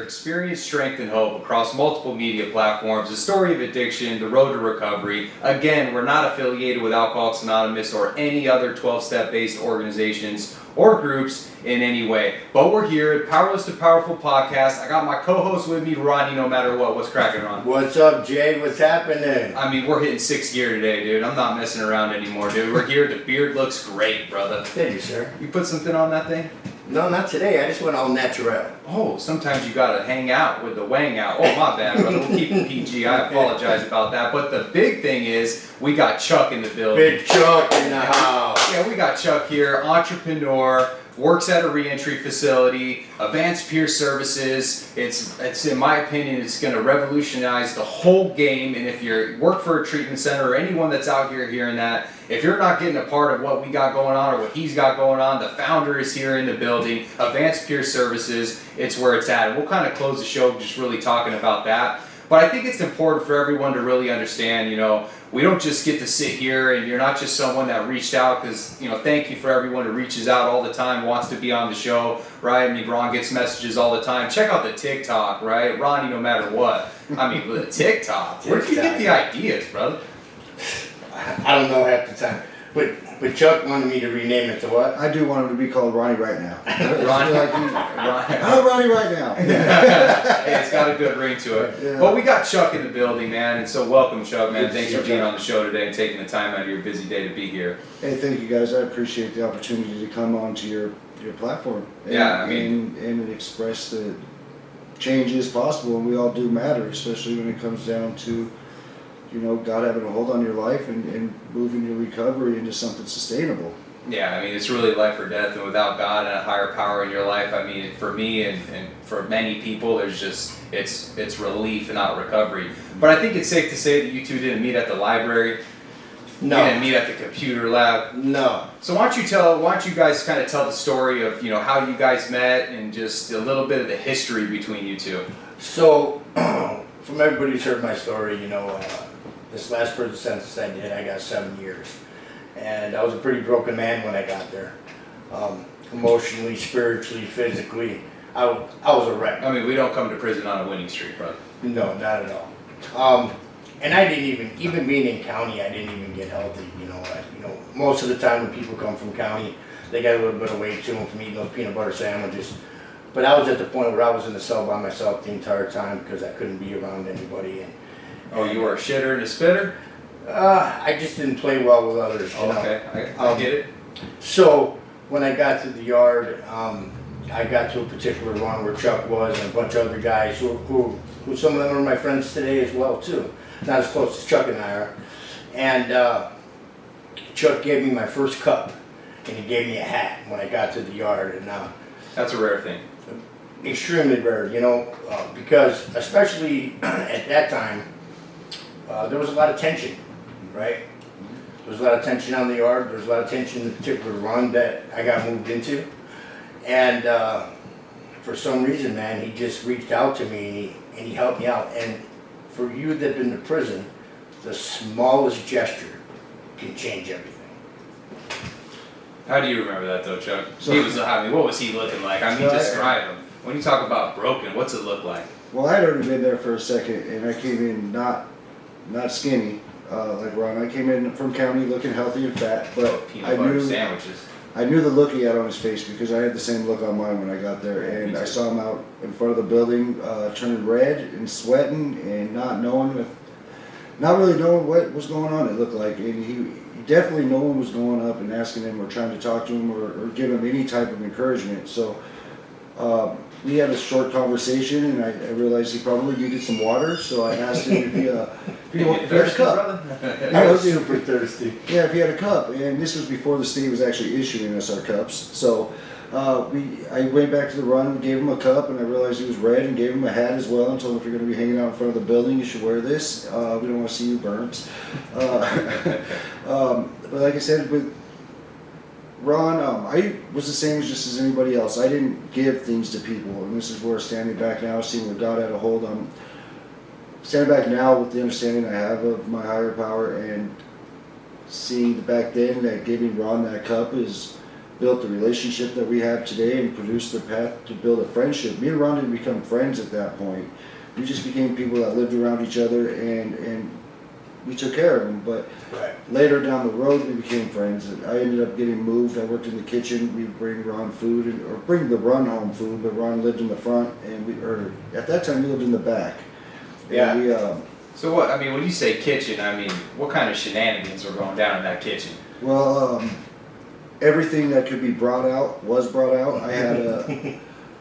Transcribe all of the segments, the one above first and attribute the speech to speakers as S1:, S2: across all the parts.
S1: experience, strength, and hope across multiple media platforms, the story of addiction, the road to recovery. Again, we're not affiliated with Alcoholics Anonymous or any other 12-step based organizations or groups in any way. But we're here at Powerless to Powerful Podcast. I got my co-host with me, Ronny, no matter what. What's cracking, Ron?
S2: What's up, Jay? What's happening?
S1: I mean, we're hitting 6th gear today, dude. I'm not messing around anymore, dude. We're here. The beard looks great, brother.
S2: Thank you, sir.
S1: You put something on that thing?
S2: No, not today. I just went all natural.
S1: Oh, sometimes you gotta hang out with the wang out. Oh, my bad, brother. We'll keep it PG. I apologize about that. But the big thing is, we got Chuck in the building.
S2: Big Chuck in the house.
S1: Yeah, we got Chuck here, entrepreneur, works at a reentry facility, advanced peer services. It's in my opinion, it's going to revolutionize the whole game. And if you work for a treatment center or anyone that's out here hearing that, if you're not getting a part of what we got going on or what he's got going on, the founder is here in the building. Advanced peer services, it's where it's at. And we'll kind of close the show just really talking about that. But I think it's important for everyone to really understand, we don't just get to sit here and you're not just someone that reached out because, thank you for everyone who reaches out all the time, wants to be on the show, right? I mean, Ron gets messages all the time. Check out the TikTok, right? Ronnie, no matter what. I mean, the TikTok. Where did you get the ideas, brother?
S2: I don't know half the time. But Chuck wanted me to rename it to what?
S3: I do want him to be called Ronnie right now.
S1: Ronnie?
S3: Ronnie right now.
S1: Hey, it's got a good ring to it.
S3: Yeah.
S1: But we got Chuck in the building, man, and so welcome, Chuck, man.
S2: Good to
S1: Thanks
S2: see
S1: for
S2: you,
S1: being
S2: Chuck.
S1: on the show today and taking the time out of your busy day to be here.
S3: Hey, thank you guys. I appreciate the opportunity to come onto your platform. And,
S1: Yeah, I mean-
S3: and express that change is possible, and we all do matter, especially when it comes down to God having a hold on your life and moving your recovery into something sustainable.
S1: Yeah, I mean, it's really life or death, and without God and a higher power in your life, I mean, for me and for many people, there's just, it's relief and not recovery. But I think it's safe to say that you two didn't meet at the library.
S2: No.
S1: You didn't meet at the computer lab.
S2: No.
S1: So why don't you guys kind of tell the story of, how you guys met and just a little bit of the history between you two.
S2: So, from everybody who's heard my story, this last prison sentence I did, I got 7 years. And I was a pretty broken man when I got there. Emotionally, spiritually, physically. I was a wreck.
S1: I mean, we don't come to prison on a winning streak, brother.
S2: No, not at all. And I didn't even being in county, I didn't even get healthy. Most of the time when people come from county, they got a little bit of weight to them from eating those peanut butter sandwiches. But I was at the point where I was in the cell by myself the entire time because I couldn't be around anybody.
S1: Oh, you were a shitter and a spitter?
S2: I just didn't play well with others.
S1: Okay, I get it.
S2: So when I got to the yard, I got to a particular one where Chuck was and a bunch of other guys who some of them are my friends today as well too. Not as close as Chuck and I are. And Chuck gave me my first cup, and he gave me a hat when I got to the yard. And
S1: That's a rare thing.
S2: extremely rare, because especially at that time, there was a lot of tension, right? There was a lot of tension on the yard. There was a lot of tension in the particular run that I got moved into. And for some reason, man, he just reached out to me and he helped me out. And for you that have been to prison, the smallest gesture can change everything.
S1: How do you remember that though, Chuck? What was he looking like? I mean, describe him. When you talk about broken, what's it look like?
S3: Well, I'd already been there for a second, and I came in not skinny like Ron. I came in from county looking healthy and fat, but
S1: Peanut butter sandwiches.
S3: I knew the look he had on his face because I had the same look on mine when I got there, and I saw him out in front of the building turning red and sweating and not really knowing what was going on. It looked like, and he definitely no one was going up and asking him or trying to talk to him or give him any type of encouragement. So we had a short conversation, and I realized he probably needed some water. So I asked him if he had a cup.
S2: I was super thirsty.
S3: Yeah, if he had a cup, and this was before the state was actually issuing us our cups. So I went back to the run, gave him a cup, and I realized he was red, and gave him a hat as well, and told him if you're going to be hanging out in front of the building, you should wear this. We don't want to see you burnt. But like I said, with Ron, I was the same just as anybody else. I didn't give things to people, and this is where standing back now, seeing where God had a hold on. Standing back now with the understanding I have of my higher power and seeing back then that giving Ron that cup is built the relationship that we have today and produced the path to build a friendship. Me and Ron didn't become friends at that point. We just became people that lived around each other, and we took care of them. But
S2: Right.
S3: later down the road, we became friends. I ended up getting moved. I worked in the kitchen. We bring Ron food, or bring the Ron home food, but Ron lived in the front, or at that time, we lived in the back.
S2: Yeah.
S3: And we,
S1: So what, I mean, when you say kitchen, I mean, what kind of shenanigans were going down in that kitchen?
S3: well, everything that could be brought out was brought out.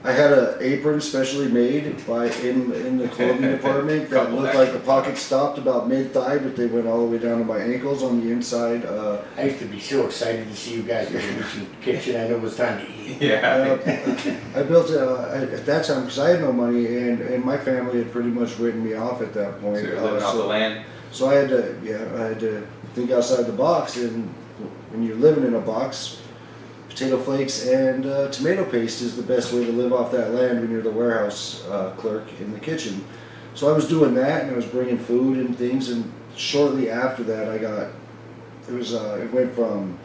S3: I had a apron specially made in the clothing department that
S1: Couple
S3: looked like the pocket stopped about mid-thigh, but they went all the way down to my ankles on the inside.
S2: I used to be so excited to see you guys in the kitchen. I knew it was time to eat.
S1: Yeah.
S3: I built at that time because I had no money, and my family had pretty much written me off at that
S1: So
S3: point.
S1: you're living off the land?
S3: So I had to think outside the box, and when you're living in a box, potato flakes and tomato paste is the best way to live off that land when you're the warehouse clerk in the kitchen. So I was doing that, and I was bringing food and things, and shortly after that it went from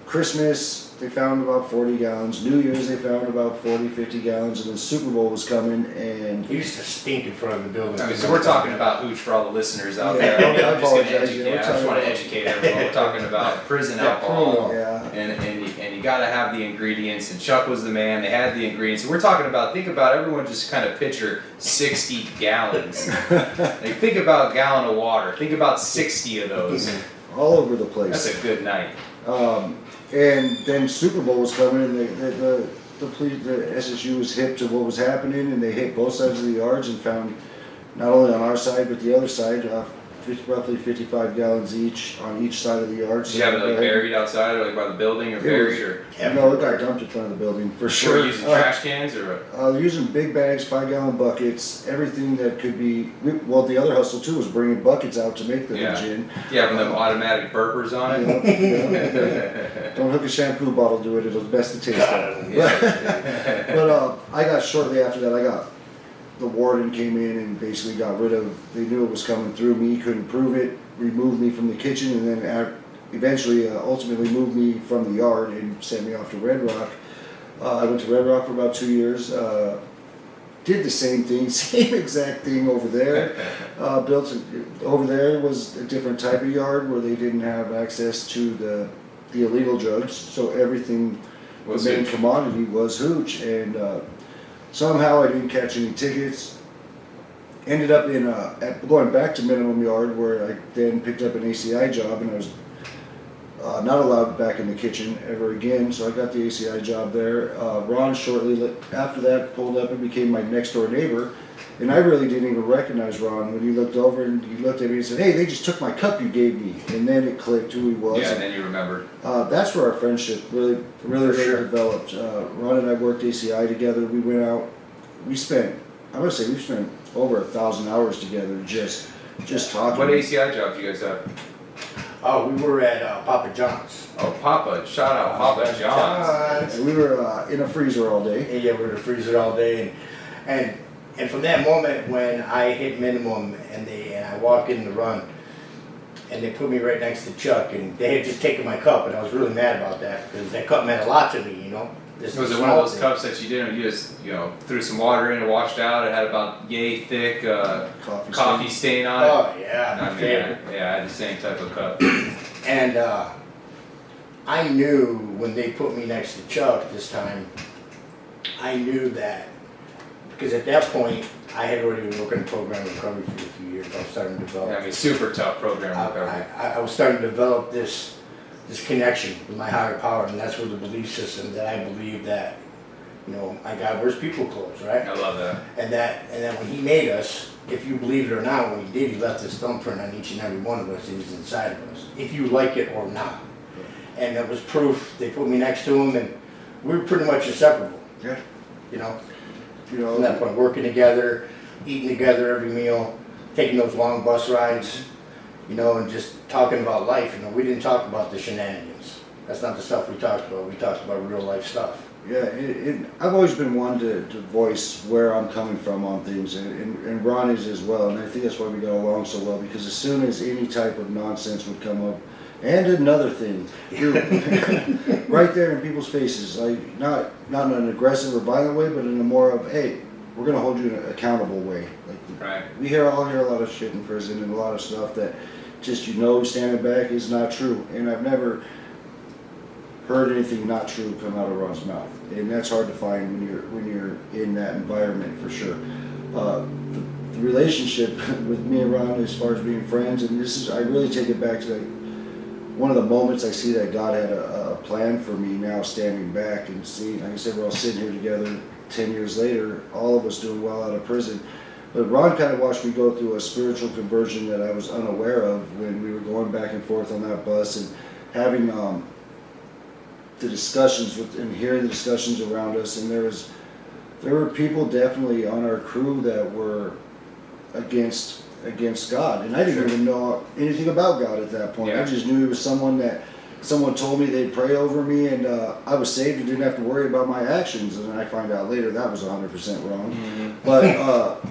S3: Christmas, they found about 40 gallons, New Year's they found about 40, 50 gallons, and then Super Bowl was coming, and
S2: It used to stink in front of the building.
S1: I mean, so we're talking about hooch for all the listeners out
S3: Yeah,
S1: there.
S3: I
S1: I'm just gonna
S3: apologize,
S1: educate,
S3: yeah, we're
S1: I just wanna
S3: talking
S1: educate everyone, we're talking about prison
S2: Yeah,
S1: alcohol.
S3: yeah.
S1: And you gotta have the ingredients, and Chuck was the man, they had the ingredients. And we're talking about, think about everyone just kind of picture 60 gallons. Like, think about a gallon of water, think about 60 of those.
S3: all over the place.
S1: That's a good night.
S3: And then Super Bowl was coming, and the SSU was hip to what was happening, and they hit both sides of the yards and found not only on our side but the other side, roughly 55 gallons each on each side of the yard.
S1: Did you have it like buried outside, or like by the building, or buried, or?
S3: No, it got dumped in front of the building for
S1: Were
S3: sure.
S1: you using trash cans, or what?
S3: Using big bags, 5-gallon buckets, everything that could be. Well, the other hustle too was bringing buckets out to make the
S1: Yeah.
S3: gin.
S1: Yeah, with them automatic burpers on
S3: You
S1: it?
S3: know, don't hook a shampoo bottle to it; it'll best the taste of it.
S1: Yeah.
S3: But I got shortly after that. The warden came in and basically got rid of. They knew it was coming through me, couldn't prove it, removed me from the kitchen, and then eventually, ultimately moved me from the yard and sent me off to Red Rock. I went to Red Rock for about 2 years. Did the same thing, same exact thing over there. Over there was a different type of yard where they didn't have access to the illegal drugs, so everything, the main
S1: hooch.
S3: commodity was hooch, and somehow I didn't catch any tickets. Ended up going back to minimum yard, where I then picked up an ACI job, and I was not allowed back in the kitchen ever again. So I got the ACI job there. Ron shortly after that pulled up and became my next door neighbor, and I really didn't even recognize Ron when he looked over and he looked at me and said, "Hey, they just took my cup you gave me," and then it clicked who he was.
S1: Yeah, and then you remembered.
S3: That's where our friendship really
S2: sure.
S3: developed. Ron and I worked ACI together. We went out. We've spent over 1,000 hours together just talking.
S1: What ACI job do you guys have?
S2: Oh, we were at Papa John's.
S1: Oh, Papa, shout out Papa John's.
S3: And we were in a freezer all day.
S2: And yeah, we were in the freezer all day, and from that moment when I hit minimum and I walk in the run, and they put me right next to Chuck, and they had just taken my cup, and I was really mad about that because that cup meant a lot to me, you know.
S1: Was it one of those cups that you didn't, you just, threw some water in and washed out? It had about yay thick coffee stain on it?
S2: Oh yeah,
S1: I
S2: my
S1: mean,
S2: favorite.
S1: I had the same type of cup.
S2: And I knew when they put me next to Chuck this time, I knew that, because at that point, I had already been working in program recovery for a few years. I was starting to develop.
S1: I mean, super tough program recovery.
S2: I was starting to develop this connection with my higher power, and that's where the belief system that I believe that, my God wears people clothes, right?
S1: I love that.
S2: And that when he made us, if you believe it or not, when he did, he left his thumbprint on each and every one of us, and he's inside of us, if you like it or not. And that was proof. They put me next to him, and we were pretty much inseparable.
S3: Yeah.
S2: From that point, working together, eating together every meal, taking those long bus rides, and just talking about life. We didn't talk about the shenanigans. That's not the stuff we talked about. We talked about real life stuff.
S3: Yeah, I've always been one to voice where I'm coming from on things, and Ron is as well, and I think that's why we got along so well, because as soon as any type of nonsense would come up, And another thing, you're right there in people's faces, like not in an aggressive or violent way, but in a more of, hey, we're gonna hold you in an accountable way. Like
S1: Right.
S3: we hear a lot of shit in prison and a lot of stuff that just standing back is not true. And I've never heard anything not true come out of Ron's mouth, and that's hard to find when you're in that environment for sure. The relationship with me and Ron as far as being friends, and I really take it back to like one of the moments I see that God had a plan for me now standing back and seeing, like I said, we're all sitting here together 10 years later, all of us doing well out of prison. But Ron kind of watched me go through a spiritual conversion that I was unaware of when we were going back and forth on that bus and having the discussions and hearing the discussions around us. And there were people definitely on our crew that were against God, and I didn't even know anything about God at that point.
S1: Yeah.
S3: I just knew he was someone told me they'd pray over me, and I was saved and didn't have to worry about my actions. And I find out later that was 100% wrong.
S1: Mm-hmm.
S3: But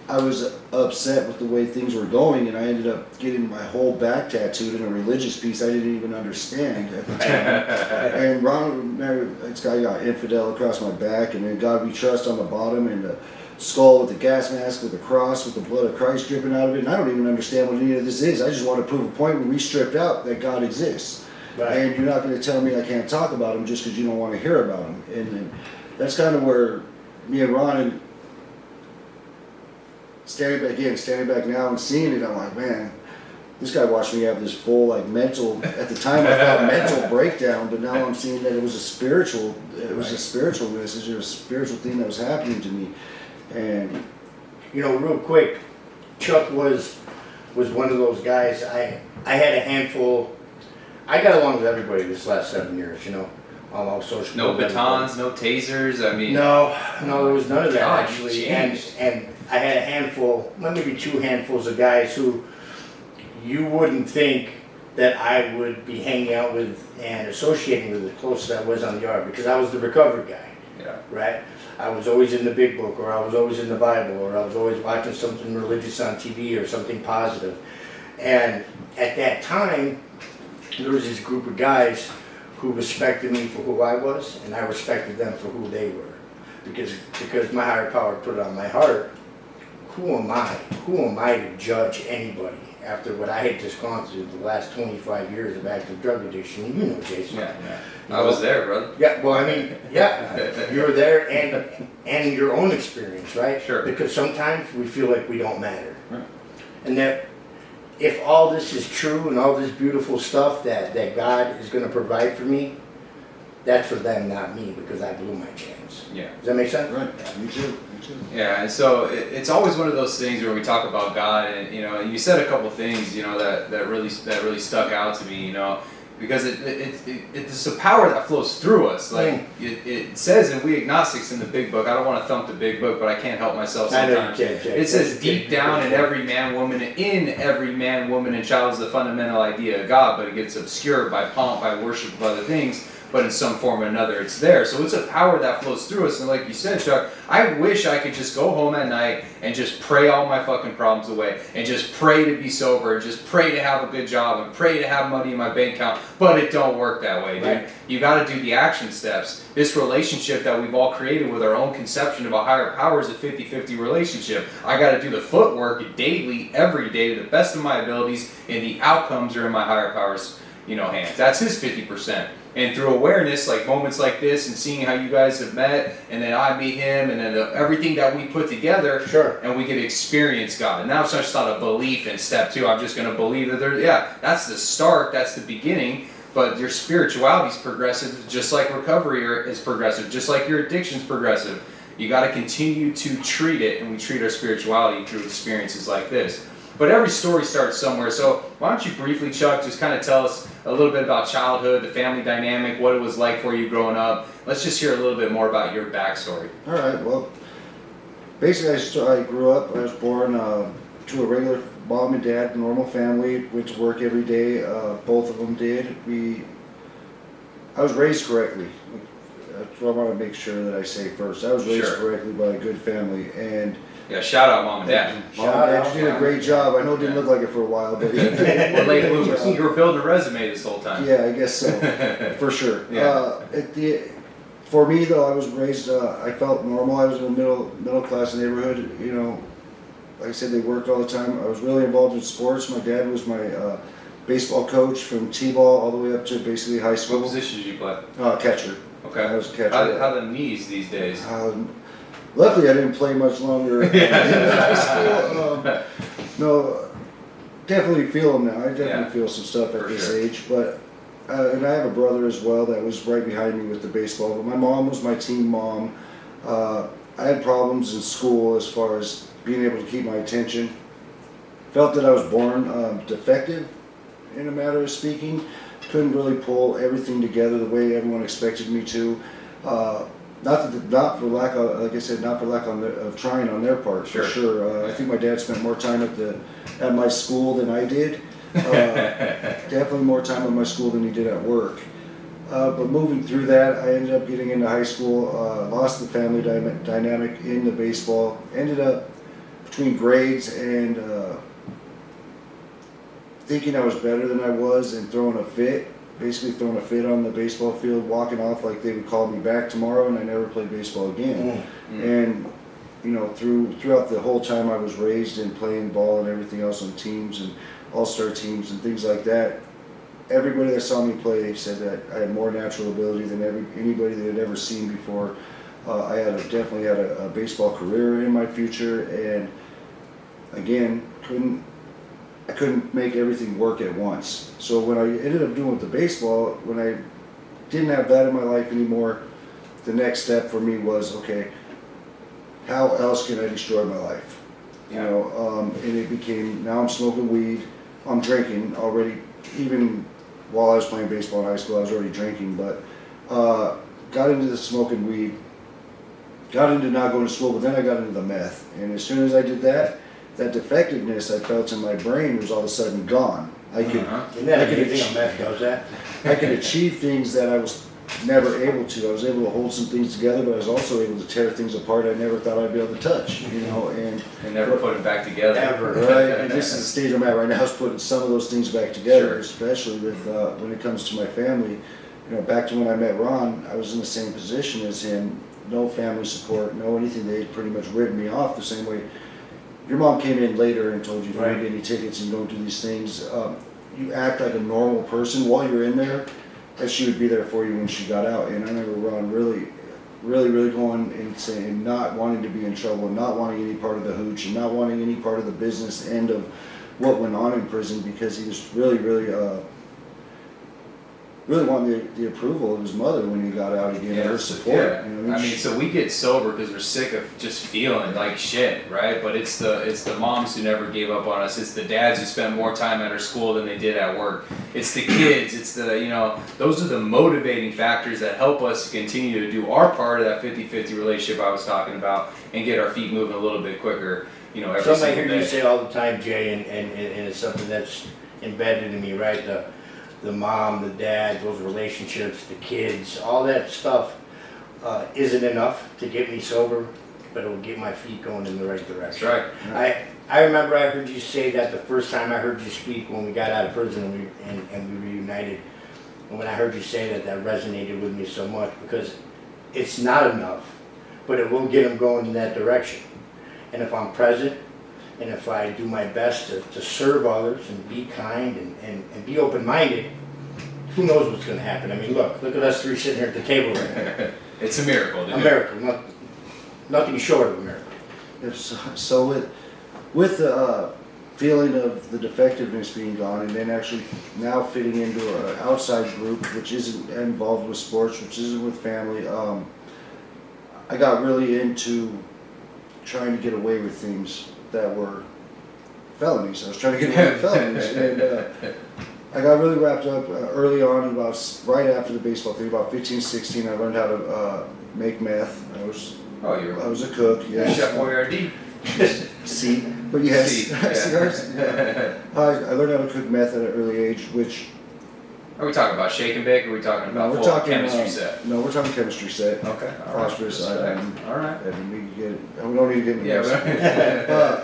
S3: I was upset with the way things were going, and I ended up getting my whole back tattooed in a religious piece I didn't even understand at the time. And Ron, this guy got infidel across my back, and then God We Trust on the bottom, and the skull with the gas mask with the cross with the blood of Christ dripping out of it. And I don't even understand what any of this is. I just want to prove a point when we stripped out that God exists. Right. And you're not going to tell me I can't talk about him just because you don't want to hear about him. And that's kind of where me and Ron, standing back now and seeing it, I'm like, man, this guy watched me have this full mental, at the time I thought mental breakdown, but now I'm seeing that it was a spiritual message, a spiritual thing that was happening to me. And
S2: real quick, Chuck was one of those guys. I had a handful. I got along with everybody this last 7 years. I was social.
S1: No batons, no tasers. I mean,
S2: no, there was none of that
S1: God,
S2: actually.
S1: changed.
S2: And I had a handful, maybe 2 handfuls of guys who you wouldn't think that I would be hanging out with and associating with as close as I was on the yard, because I was the recovery guy.
S1: Yeah.
S2: Right? I was always in the big book, or I was always in the Bible, or I was always watching something religious on TV or something positive. And at that time, there was this group of guys who respected me for who I was, and I respected them for who they were. Because my higher power put it on my heart, who am I? Who am I to judge anybody after what I had just gone through the last 25 years of active drug addiction? You know, Jason.
S1: Yeah. I was there, brother.
S2: Yeah, well, I mean, yeah, you were there, and your own experience, right?
S1: Sure.
S2: Because sometimes we feel like we don't matter.
S1: Right.
S2: And that if all this is true and all this beautiful stuff that God is going to provide for me, that's for them, not me, because I blew my chance.
S1: Yeah.
S2: Does that make sense?
S3: right, me too.
S1: Yeah, and so it's always one of those things where we talk about God, and you said a couple things, that really stuck out to me, because it's the power that flows through us. Like it says, and we agnostics in the big book. I don't want to thump the big book, but I can't help myself sometimes. It says deep down in every man, woman, and child is the fundamental idea of God, but it gets obscured by pomp, by worship of other things. But in some form or another, it's there. So it's a power that flows through us. And like you said, Chuck, I wish I could just go home at night and just pray all my fucking problems away, and just pray to be sober, and just pray to have a good job, and pray to have money in my bank account. But it don't work that way, dude.
S2: Right.
S1: You got to do the action steps. This relationship that we've all created with our own conception of a higher power is a 50-50 relationship. I got to do the footwork daily, every day, to the best of my abilities, and the outcomes are in my higher power's hands. That's his 50%. And through awareness, like moments like this, and seeing how you guys have met, and then I meet him, and then everything that we put together,
S2: Sure. And
S1: we get to experience God. And now it's just not a belief in step 2. I'm just going to believe that that's the start, that's the beginning. But your spirituality is progressive, just like recovery is progressive, just like your addiction's progressive. You got to continue to treat it, and we treat our spirituality through experiences like this. But every story starts somewhere, so why don't you briefly, Chuck, just kind of tell us a little bit about childhood, the family dynamic, what it was like for you growing up. Let's just hear a little bit more about your backstory.
S3: All right, well, basically I grew up, I was born to a regular mom and dad, normal family, went to work every day, both of them did. I was raised correctly. That's what I want to make sure that I say first. I was raised correctly by a good family, and
S1: Yeah, shout out mom and dad.
S3: Mom and Dad, you did a great job. I know it didn't look like it for a while, but
S1: We're late bloomers. You were building a resume this whole time.
S3: yeah, I guess so, for sure.
S1: Yeah.
S3: For me though, I was raised. I felt normal. I was in a middle class neighborhood. You know, like I said, they worked all the time. I was really involved in sports. My dad was my baseball coach from t-ball all the way up to basically high school.
S1: What position did you play?
S3: Catcher.
S1: Okay.
S3: I was a catcher.
S1: How the knees these days?
S3: Luckily, I didn't play much longer in high school. No, definitely feel them now. I definitely feel some stuff at this age. But and I have a brother as well that was right behind me with the baseball. But my mom was my team mom. I had problems in school as far as being able to keep my attention. Felt that I was born defective, in a matter of speaking. Couldn't really pull everything together the way everyone expected me to. Not for lack of, like I said, not for lack of trying on their part, for sure. I think my dad spent more time at my school than I did. Definitely more time at my school than he did at work. But moving through that, I ended up getting into high school, lost the family dynamic in the baseball, ended up between grades and thinking I was better than I was and throwing a fit. Basically throwing a fit on the baseball field, walking off like they would call me back tomorrow, and I never played baseball again. And you know, throughout the whole time I was raised and playing ball and everything else on teams and all-star teams and things like that, everybody that saw me play said that I had more natural ability than anybody they had ever seen before. I definitely had a baseball career in my future, and again, I couldn't make everything work at once. So when I ended up doing with the baseball, when I didn't have that in my life anymore, the next step for me was, okay, how else can I destroy my life? You know, and it became, now I'm smoking weed, I'm drinking already. Even while I was playing baseball in high school, I was already drinking, but got into the smoking weed, got into not going to school, but then I got into the meth. And as soon as I did that defectiveness I felt in my brain was all of a sudden gone. I could achieve things that I was never able to. I was able to hold some things together, but I was also able to tear things apart I never thought I'd be able to touch, you know, and
S1: never put them back together.
S2: Ever.
S3: Right, and this is the stage I'm at right now, is putting some of those things back together, especially with when it comes to my family. You know, back to when I met Ron, I was in the same position as him. No family support, no anything. They had pretty much written me off the same way. Your mom came in later and told you don't get any tickets and don't do these things. You act like a normal person while you're in there, that she would be there for you when she got out. And I remember Ron really going and saying, not wanting to be in trouble, and not wanting any part of the hooch, and not wanting any part of the business end of what went on in prison, because he was really wanted the approval of his mother when he got out again, her support.
S1: Yeah.
S3: You know,
S1: I mean, so we get sober because we're sick of just feeling like shit, right? But it's the moms who never gave up on us. It's the dads who spend more time at our school than they did at work. It's the kids. It's those are the motivating factors that help us continue to do our part of that 50-50 relationship I was talking about and get our feet moving a little bit quicker. You know, every
S2: Something I
S1: single
S2: hear
S1: day.
S2: you say all the time, Jay, and it's something that's embedded in me, right? The mom, the dad, those relationships, the kids, all that stuff isn't enough to get me sober, but it will get my feet going in the right direction.
S1: That's right.
S2: I remember I heard you say that the first time I heard you speak when we got out of prison and we reunited. And when I heard you say that, that resonated with me so much, because it's not enough, but it will get them going in that direction. And if I'm present, and if I do my best to serve others and be kind and be open-minded, who knows what's going to happen? I mean, look at us three sitting here at the table right now.
S1: It's a miracle, dude.
S2: A miracle, nothing short of a miracle.
S3: So with the feeling of the defectiveness being gone, and then actually now fitting into an outside group which isn't involved with sports, which isn't with family, I got really into trying to get away with things that were felonies. I was trying to get away with felonies, and I got really wrapped up early on, right after the baseball thing, about 15, 16. I learned how to make meth. I was a cook. Yes.
S1: Chef Boyardee.
S3: See, but yes,
S1: See, yeah.
S3: cigars. Yeah. I learned how to cook meth at an early age, which
S1: Are we talking about shake and bake, or are we talking
S3: No,
S1: about
S3: we're
S1: full
S3: talking
S1: chemistry set?
S3: No, we're talking chemistry set.
S1: Okay, all right.
S3: Phosphorus item.
S1: All right.
S3: And we can get it. And we don't need to get into
S1: Yeah,
S3: this.
S1: but,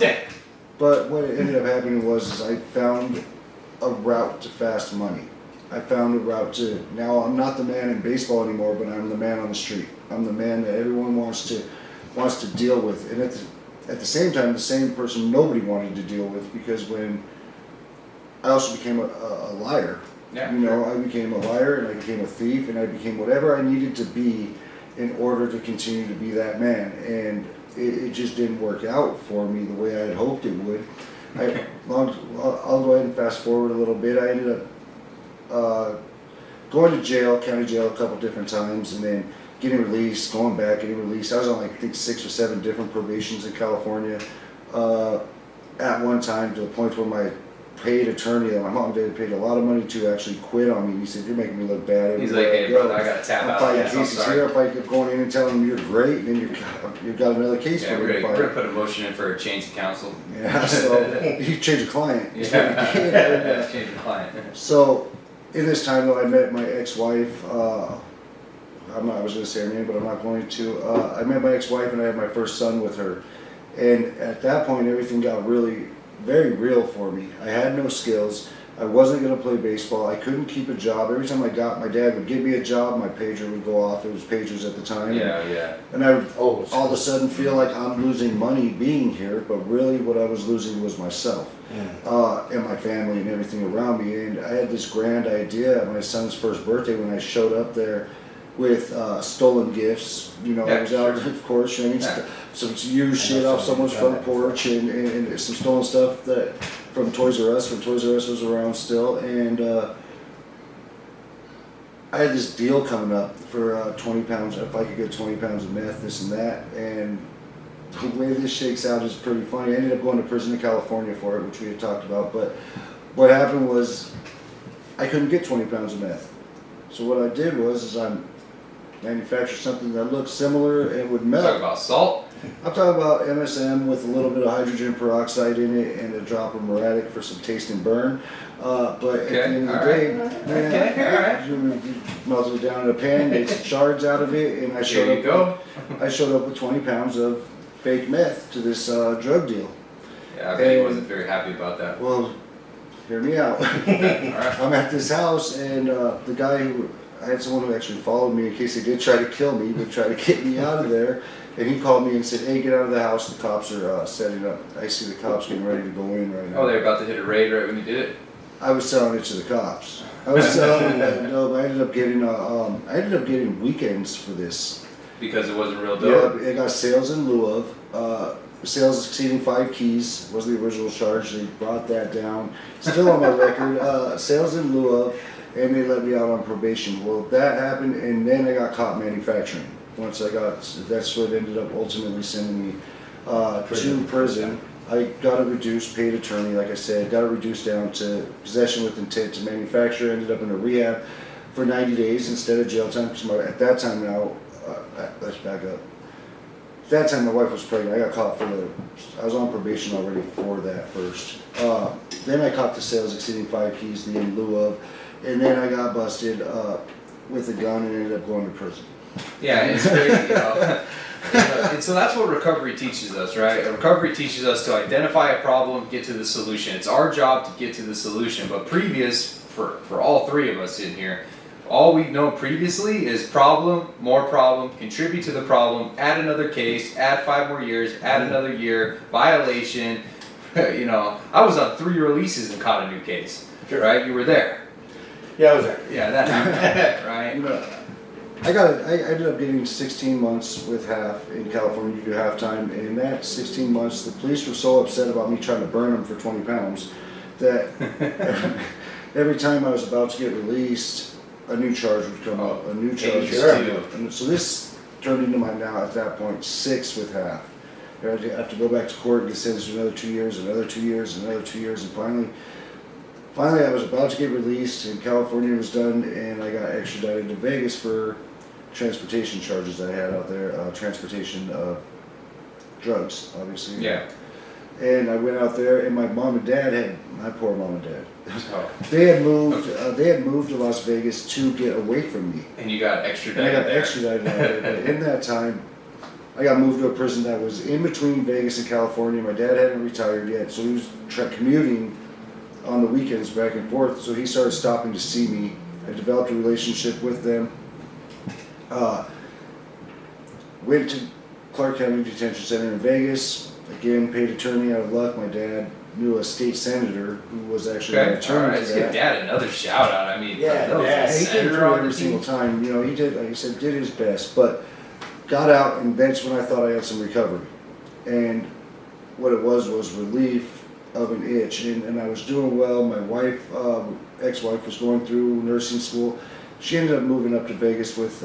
S3: But what ended up happening was I found a route to fast money. I found a route to, now I'm not the man in baseball anymore, but I'm the man on the street. I'm the man that everyone wants to deal with. And at the same time, the same person nobody wanted to deal with, because when I also became a liar.
S1: yeah,
S3: You know, I became a liar, and I became a thief, and I became whatever I needed to be in order to continue to be that man. And it just didn't work out for me the way I had hoped it would. I'll go ahead and fast forward a little bit. I ended up going to jail, county jail, a couple different times, and then getting released, going back, getting released. I was on, like, I think 6 or 7 different probations in California at one time, to the point where my paid attorney that my mom and dad paid a lot of money to actually quit on me. And he said, "You're making me look bad."
S1: he's like, hey, brother, I gotta tap
S3: I'm
S1: out.
S3: fighting
S1: Yes, I'm
S3: cases
S1: sorry.
S3: here. If I keep going in and telling them you're great, and then you've got another case
S1: Yeah,
S3: for me
S1: we're
S3: to
S1: gonna
S3: fight.
S1: put a motion in for a change of counsel.
S3: Yeah, so you change a client. is what
S1: Yeah,
S3: you did. And,
S1: change the client.
S3: so in this time though, I met my ex-wife. I was going to say her name, but I'm not going to. I met my ex-wife, and I had my first son with her. And at that point, everything got really very real for me. I had no skills. I wasn't going to play baseball. I couldn't keep a job. Every time my dad would give me a job, my pager would go off. It was pagers at the time.
S1: Yeah.
S3: And I would
S2: Oh,
S3: all of a sudden feel like I'm losing money being here, but really what I was losing was myself and my family and everything around me. And I had this grand idea at my son's first birthday when I showed up there with stolen gifts. You know, I was out, of course, showing some used shit off someone's front porch and some stolen stuff that from Toys R Us, when Toys R Us was around still. And I had this deal coming up for 20 pounds, if I could get 20 pounds of meth, this and that. And the way this shakes out is pretty funny. I ended up going to prison in California for it, which we had talked about. But what happened was I couldn't get 20 pounds of meth. So what I did was I manufactured something that looked similar and would melt.
S1: Talk about salt.
S3: I'm talking about MSM with a little bit of hydrogen peroxide in it and a drop of muriatic for some taste and burn. But at the end of the day, you melted it down in a pan, made some shards out of it, and I showed up with 20 pounds of fake meth to this drug deal.
S1: Yeah, I bet he wasn't very happy about that.
S3: Well, hear me out.
S1: Alright.
S3: I'm at this house, and the guy I had someone who actually followed me in case they did try to kill me, would try to get me out of there. And he called me and said, "Hey, get out of the house. The cops are setting up. I see the cops getting ready to go in right now."
S1: Oh, they're about to hit a raid right when you did it?
S3: I was selling it to the cops. I was selling it. No, I ended up getting weekends for this.
S1: Because it wasn't real dope?
S3: Yeah, I got sales in lieu of. Sales exceeding 5 keys was the original charge. They brought that down. Still on my record. Sales in lieu of, and they let me out on probation. Well, that happened, and then I got caught manufacturing. Once that's what ended up ultimately sending me to prison. I got a reduced paid attorney, like I said, got it reduced down to possession with intent to manufacture. Ended up in a rehab for 90 days instead of jail time. Because at that time now, let's back up. At that time, my wife was pregnant. I got caught I was on probation already for that first. Then I caught the sales exceeding 5 keys, the in lieu of, and then I got busted with a gun and ended up going to prison.
S1: Yeah, it's crazy, you know. And so that's what recovery teaches us, right? Recovery teaches us to identify a problem, get to the solution. It's our job to get to the solution. But for all three of us in here, all we've known previously is problem, more problem, contribute to the problem, add another case, add 5 more years, add another year, violation. You know, I was on 3 releases and caught a new case, right? You were there.
S2: Yeah, I was there.
S1: Yeah, that happened, right?
S3: You know, I ended up getting 16 months with half in California. You do half time, and in that 16 months, the police were so upset about me trying to burn them for 20 pounds that every time I was about to get released, a new charge would come up, a new charge would come up. And so this turned into my now, at that point, 6 with half. I have to go back to court and get sentenced to another 2 years, another 2 years, another 2 years, and finally I was about to get released, and California was done, and I got extradited to Vegas for transportation charges I had out there, transportation of drugs, obviously.
S1: Yeah.
S3: And I went out there, and my mom and dad had, my poor mom and dad,
S1: Oh.
S3: they had moved to Las Vegas to get away from me.
S1: And you got
S3: And
S1: extradited
S3: I got
S1: there.
S3: extradited out there, but in that time, I got moved to a prison that was in between Vegas and California. My dad hadn't retired yet, so he was commuting on the weekends back and forth, so he started stopping to see me. I developed a relationship with them. Went to Clark County Detention Center in Vegas. Again, paid attorney out of luck. My dad knew a state senator who was actually an
S1: Okay,
S3: attorney
S1: alright,
S3: for
S1: let's
S3: that.
S1: give Dad another shout out. I mean,
S2: Yeah,
S1: that was
S2: Dad.
S1: a
S3: He came
S1: senator
S3: through
S1: on
S3: every
S1: the
S3: single
S1: team.
S3: time. You know, he did, like I said, did his best, but got out, and that's when I thought I had some recovery. And what it was relief of an itch, and I was doing well. My wife, ex-wife, was going through nursing school. She ended up moving up to Vegas with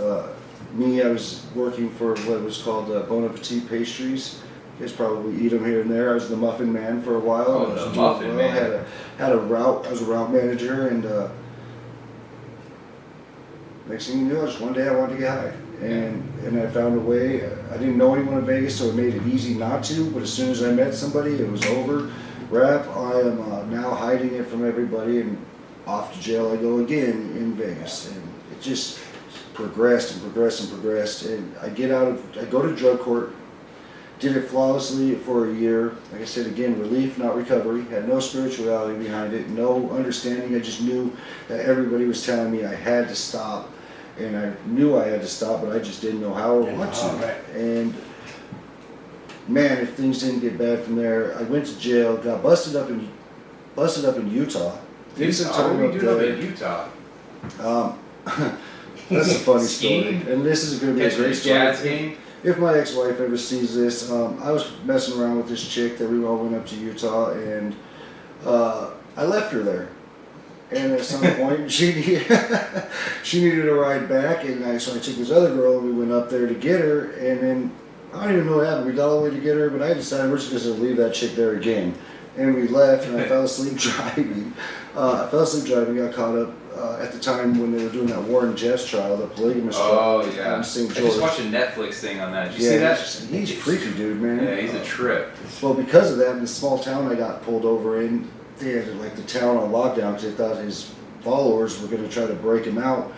S3: me. I was working for what was called Bon Appetit Pastries. You guys probably eat them here and there. I was the muffin man for a while.
S1: Oh,
S3: I was
S1: the
S3: doing
S1: muffin man.
S3: Had a route. I was a route manager, and next thing you knew, one day I wanted to get high, and I found a way. I didn't know anyone in Vegas, so it made it easy not to. But as soon as I met somebody, it was over. Wrap. I am now hiding it from everybody, and off to jail I go again in Vegas, and it just progressed and progressed and progressed. And I go to drug court. Did it flawlessly for a year. Like I said, again, relief, not recovery. Had no spirituality behind it, no understanding. I just knew that everybody was telling me I had to stop, and I knew I had to stop, but I just didn't know how or what to.
S2: Right.
S3: And man, if things didn't get bad from there, I went to jail, got busted up in Utah. Did some
S1: Utah, what
S3: time
S1: were you
S3: up
S1: doing up
S3: there.
S1: in Utah?
S3: That's a funny story,
S1: Skiing?
S3: and this is going to be a
S1: Catching
S3: great
S1: a
S3: story.
S1: jazz game?
S3: If my ex-wife ever sees this, I was messing around with this chick that we all went up to Utah, and I left her there. And at some point, she needed a ride back, and so I took this other girl, and we went up there to get her, and then I don't even know what happened. We got all the way to get her, but I decided we're just going to leave that chick there again. And we left, and I fell asleep driving. Got caught up at the time when they were doing that Warren Jeffs trial, the polygamous trial
S1: yeah.
S3: in St.
S1: I
S3: George.
S1: just watched a Netflix thing on that. Did you see that?
S3: He's a freaky dude, man.
S1: Yeah, he's a trip.
S3: Well, because of that, in the small town I got pulled over in, they had like the town on lockdown because they thought his followers were going to try to break him out.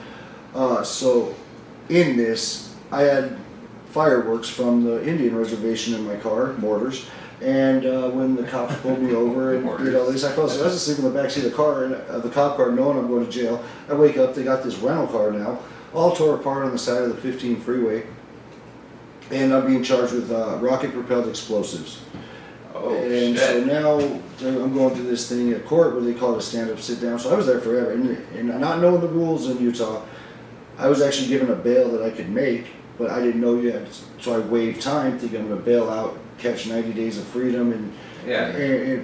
S3: So in this, I had fireworks from the Indian reservation in my car, mortars. And when the cops pulled me over and did all this, I was asleep in the backseat of the car, the cop car, knowing I'm going to jail. I wake up, they got this rental car now, all tore apart on the side of the 15 freeway. And I'm being charged with rocket-propelled explosives.
S1: Oh,
S3: And
S1: shit.
S3: so now I'm going through this thing at court where they call it a stand-up, sit-down. So I was there forever. And not knowing the rules in Utah, I was actually given a bail that I could make, but I didn't know yet. So I waived time, thinking I'm going to bail out, catch 90 days of freedom, and
S1: Yeah.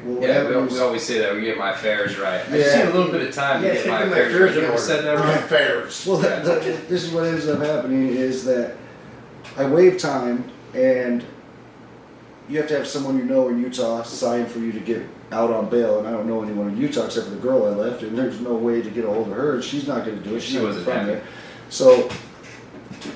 S3: what
S1: Yeah,
S3: happened
S1: we always say that, we get my affairs right. I
S3: Yeah.
S1: just need a little bit of time to
S2: Yeah,
S1: get my
S2: taking my
S1: affairs
S2: affairs
S1: right.
S2: in
S1: You ever
S2: order.
S1: said that
S2: My
S1: right?
S2: affairs.
S3: Well, this is what ends up happening is that I waive time, and you have to have someone you know in Utah sign for you to get out on bail, and I don't know anyone in Utah except for the girl I left, and there's no way to get a hold of her, and she's not going to do it. She's
S1: She
S3: not
S1: wasn't
S3: from
S1: happy.
S3: there. So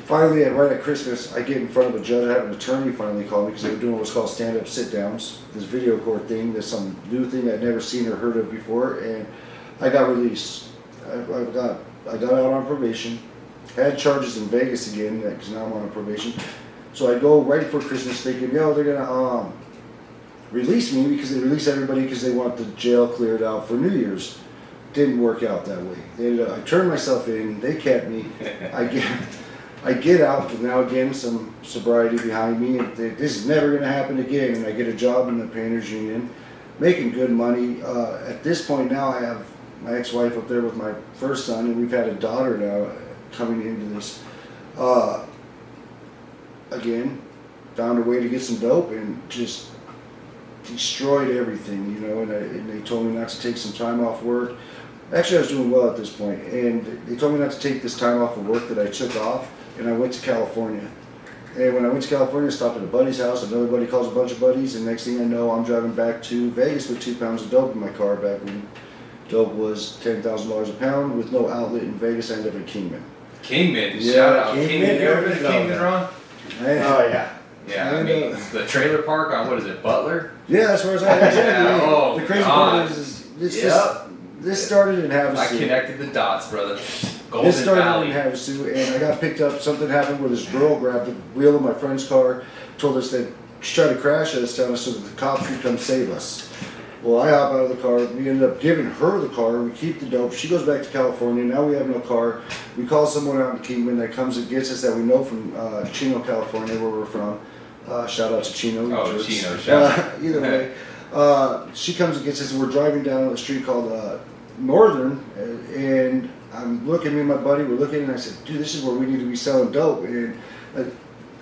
S3: finally, right at Christmas, I get in front of a judge. I have an attorney finally call me because they were doing what's called stand-up sit-downs, this video court thing. There's some new thing I'd never seen or heard of before, and I got released. I got out on probation. Had charges in Vegas again because now I'm on probation. So I go right before Christmas thinking, they're gonna release me because they release everybody because they want the jail cleared out for New Year's. Didn't work out that way. I turned myself in. They kept me. I get out with now again some sobriety behind me, and this is never going to happen again. And I get a job in the painters union, making good money. At this point now, I have my ex-wife up there with my first son, and we've had a daughter now coming into this. Again, found a way to get some dope and just destroyed everything, and they told me not to take some time off work. Actually, I was doing well at this point, and they told me not to take this time off of work that I took off, and I went to California. And when I went to California, I stopped at a buddy's house. Another buddy calls a bunch of buddies, and next thing I know, I'm driving back to Vegas with 2 pounds of dope in my car back when dope was $10,000 a pound with no outlet in Vegas. I ended up at Kingman.
S1: Kingman,
S3: Yeah,
S1: shout out
S3: Kingman,
S1: Kingman. You ever been to
S2: there we
S1: Kingman,
S2: go.
S1: Ron?
S2: Oh, yeah.
S1: Yeah, I
S3: And,
S1: mean, the trailer park on, what is it, Butler?
S3: Yeah, as far as I exactly.
S1: Yeah, oh,
S3: the crazy
S1: God.
S3: part is this,
S1: Yep.
S3: this started in
S1: I
S3: Havasu.
S1: connected the dots, brother. Golden
S3: This started
S1: Valley.
S3: in Havasu, and I got picked up. Something happened where this girl grabbed the wheel of my friend's car, told us that she tried to crash us, telling us so that the cops would come save us. Well, I hop out of the car. We ended up giving her the car. We keep the dope. She goes back to California. Now we have no car. We call someone out in Kingman that comes and gets us that we know from Chino, California, where we're from. Shout out to Chino.
S1: Oh, Chino, shout out.
S3: Either way, she comes and gets us, and we're driving down a street called Northern, and I'm looking, me and my buddy, we're looking, and I said, dude, this is where we need to be selling dope. And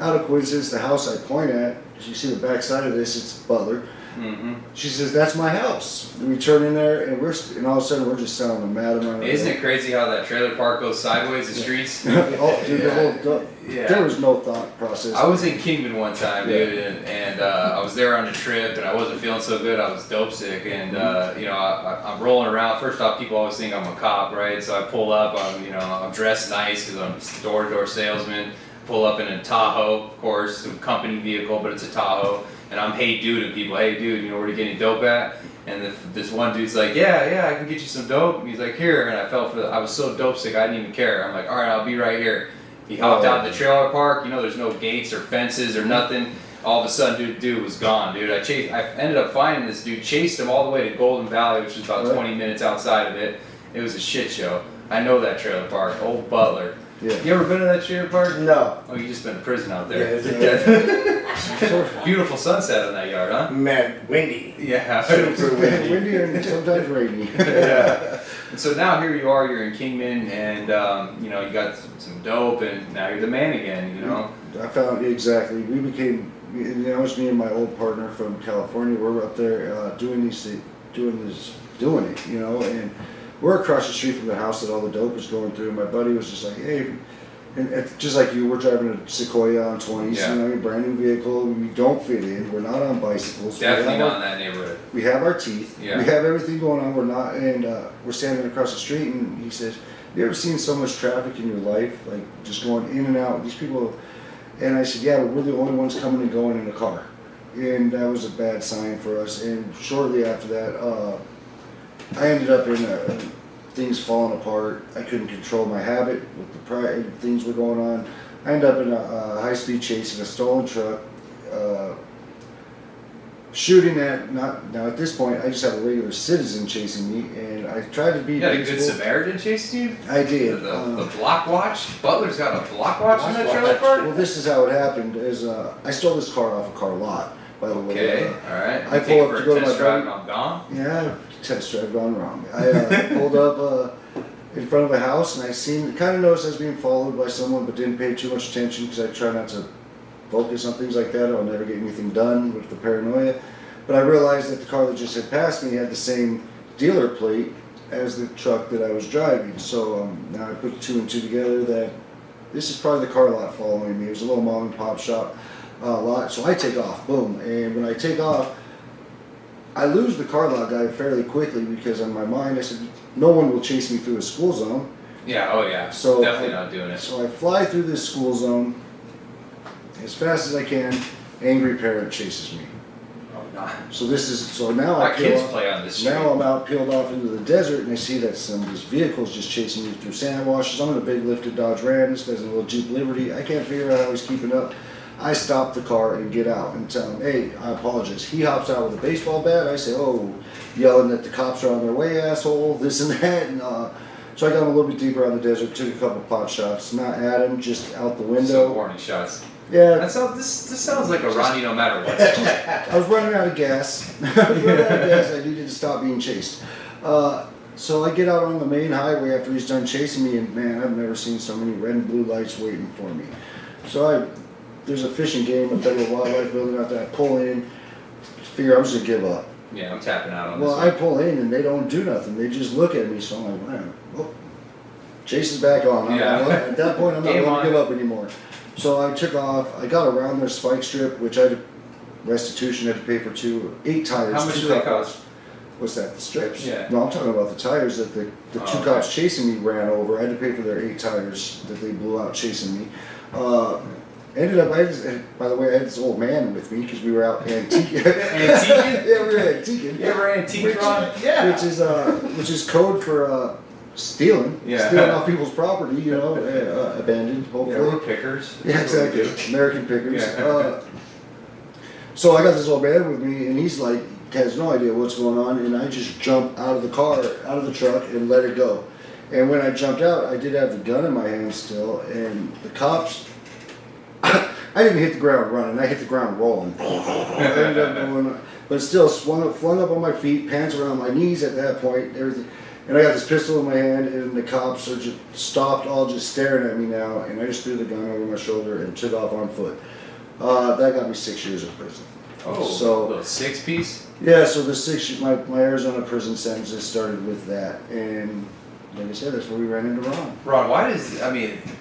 S3: out of coincidence, the house I point at, as you see the back side of this, it's Butler.
S1: Mm-hmm.
S3: She says, that's my house. And we turn in there, and all of a sudden, we're just selling a mad amount of
S1: Isn't it crazy how that trailer park goes sideways, the streets?
S3: Oh, dude,
S1: Yeah.
S3: the there was no thought process.
S1: I was in Kingman one time, dude, and I was there on a trip, and I wasn't feeling so good. I was dope sick, and you know, I'm rolling around. First off, people always think I'm a cop, right? So I pull up. I'm dressed nice because I'm a door-to-door salesman. Pull up in a Tahoe, of course, a company vehicle, but it's a Tahoe. And I'm hey dude to people, hey dude, you know where to get dope at? And this one dude's like, yeah, I can get you some dope. And he's like, here, and I was so dope sick, I didn't even care. I'm like, all right, I'll be right here. He hopped out in the trailer park, you know, there's no gates or fences or nothing. All of a sudden, dude was gone, dude. I ended up finding this dude, chased him all the way to Golden Valley, which is about 20 minutes outside of it. It was a shit show. I know that trailer park, old Butler.
S3: Yeah.
S1: You ever been to that trailer park?
S2: No.
S1: Oh, you just been to prison out there.
S2: Yeah,
S1: Beautiful sunset in that yard, huh?
S2: man, windy.
S1: Yeah.
S2: Super windy.
S3: Windy and sometimes rainy.
S2: Yeah.
S1: And so now here you are, you're in Kingman, and you know, you got some dope, and now you're the man again, you know?
S3: I found exactly. We became. You know, it was me and my old partner from California. We're up there doing it. You know, and we're across the street from the house that all the dope was going through. My buddy was just like, hey. And just like you, we're driving a Sequoia on 20s,
S1: Yeah.
S3: you know, a brand new vehicle. We don't fit in. We're not on bicycles.
S1: Definitely not in that neighborhood.
S3: We have our teeth.
S1: Yeah.
S3: We have everything going on. We're not, and we're standing across the street, and he says, "You ever seen so much traffic in your life, like just going in and out? These people." And I said, "Yeah, but we're the only ones coming and going in a car," and that was a bad sign for us. And shortly after that, I ended up in things falling apart. I couldn't control my habit with the things were going on. I ended up in a high-speed chase in a stolen truck, shooting at, now at this point, I just have a regular citizen chasing me, and I tried to be
S1: You had a good
S3: peaceful.
S1: Samaritan chasing you?
S3: I did.
S1: The block watch? Butler's got a block watch in that trailer park?
S3: Well, this is how it happened, is I stole this car off a car lot, by the way.
S1: Okay, alright.
S3: I pull up to go to my
S1: test drive
S3: buddy.
S1: and I'm gone?
S3: Yeah, test drive gone wrong. I pulled up in front of a house, and I kind of noticed I was being followed by someone, but didn't pay too much attention because I try not to focus on things like that. I'll never get anything done with the paranoia. But I realized that the car that just had passed me had the same dealer plate as the truck that I was driving. So now I put two and two together that this is probably the car lot following me. It was a little mom and pop shop lot. So I take off, boom. And when I take off, I lose the car lot guy fairly quickly because in my mind I said, no one will chase me through a school zone.
S1: Yeah, oh yeah.
S3: So
S1: Definitely not doing it.
S3: So I fly through this school zone as fast as I can. Angry parent chases me.
S1: Oh, no.
S3: So now
S1: My
S3: I
S1: kids
S3: peel off,
S1: play on this street.
S3: now I'm out peeled off into the desert, and I see that some of these vehicles just chasing me through sand washes. I'm in a big lifted Dodge Ram. This guy's in a little Jeep Liberty. I can't figure out how he's keeping up. I stop the car and get out and tell him, hey, I apologize. He hops out with a baseball bat. I say, oh, yelling that the cops are on their way, asshole, this and that. And, so I got a little bit deeper out of the desert, took a couple pot shots, not at him, just out the window.
S1: So warning shots.
S3: Yeah.
S1: This sounds like a Ronny no matter what story.
S3: I was running out of gas. I needed to stop being chased. So I get out on the main highway after he's done chasing me, and man, I've never seen so many red and blue lights waiting for me. So there's a fishing game, a federal wildlife building out there. I pull in, figure I'm just gonna give up.
S1: Yeah, I'm tapping out on
S3: Well,
S1: this
S3: I
S1: one.
S3: pull in and they don't do nothing. They just look at me. So I'm like, man, well, chase is back on. At that point, I'm not
S1: Game
S3: going
S1: on.
S3: to give up anymore. So I took off. I got around their spike strip, which I had restitution, had to pay for 8 tires.
S1: How much
S3: 2
S1: do they
S3: cop
S1: cost?
S3: cars. What's that? The strips?
S1: Yeah.
S3: No, I'm talking about the tires that the
S1: Oh,
S3: 2
S1: okay.
S3: cops chasing me ran over. I had to pay for their 8 tires that they blew out chasing me. Ended up, by the way, I had this old man with me because we were out antiquing.
S1: Antiquing?
S3: Yeah, we were antiquing.
S1: You ever antique, Ron? Yeah.
S3: Which is code for stealing.
S1: Yeah.
S3: Stealing off people's property, you know, abandoned, hopefully.
S1: Yeah, we're pickers.
S3: Yeah, exactly. American pickers.
S1: Yeah.
S3: So I got this old man with me, and he's like, has no idea what's going on, and I just jump out of the car, out of the truck, and let it go. And when I jumped out, I did have the gun in my hand still, and the cops, I didn't hit the ground running, I hit the ground rolling. I ended up going, but still flung up on my feet, pants around my knees at that point, everything. And I got this pistol in my hand, and the cops are just stopped, all just staring at me now, and I just threw the gun over my shoulder and took off on foot. That got me 6 years in prison.
S1: Oh,
S3: so,
S1: a little 6-piece?
S3: Yeah, so the my Arizona prison sentences started with that, and like I said, that's where we ran into Ron.
S1: Ron,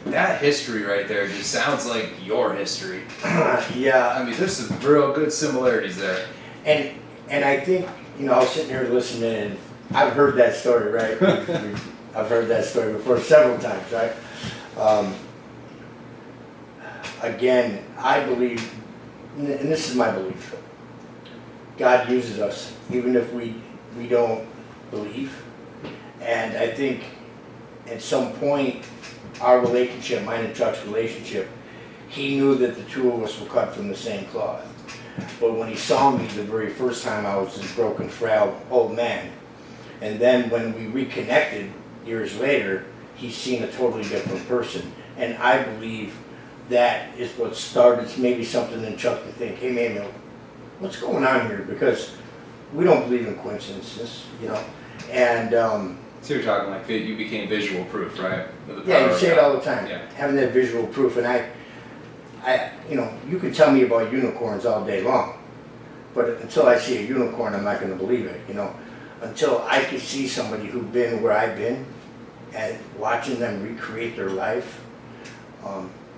S1: that history right there just sounds like your history.
S2: Yeah.
S1: I mean, there's some real good similarities there.
S2: And I think, you know, I was sitting here listening, and I've heard that story, right? I've heard that story before several times, right? Again, I believe, and this is my belief, God uses us, even if we don't believe. And I think at some point, our relationship, mine and Chuck's relationship, he knew that the two of us were cut from the same cloth. But when he saw me the very first time, I was this broken, frail old man. And then when we reconnected years later, he's seen a totally different person. And I believe that is what started maybe something in Chuck to think, hey man, what's going on here? Because we don't believe in coincidences, you know. And
S1: so you're talking like you became visual proof, right?
S2: yeah, you say it all the time.
S1: Yeah.
S2: Having that visual proof, and I, you know, you could tell me about unicorns all day long, but until I see a unicorn, I'm not going to believe it. You know, until I could see somebody who's been where I've been, and watching them recreate their life,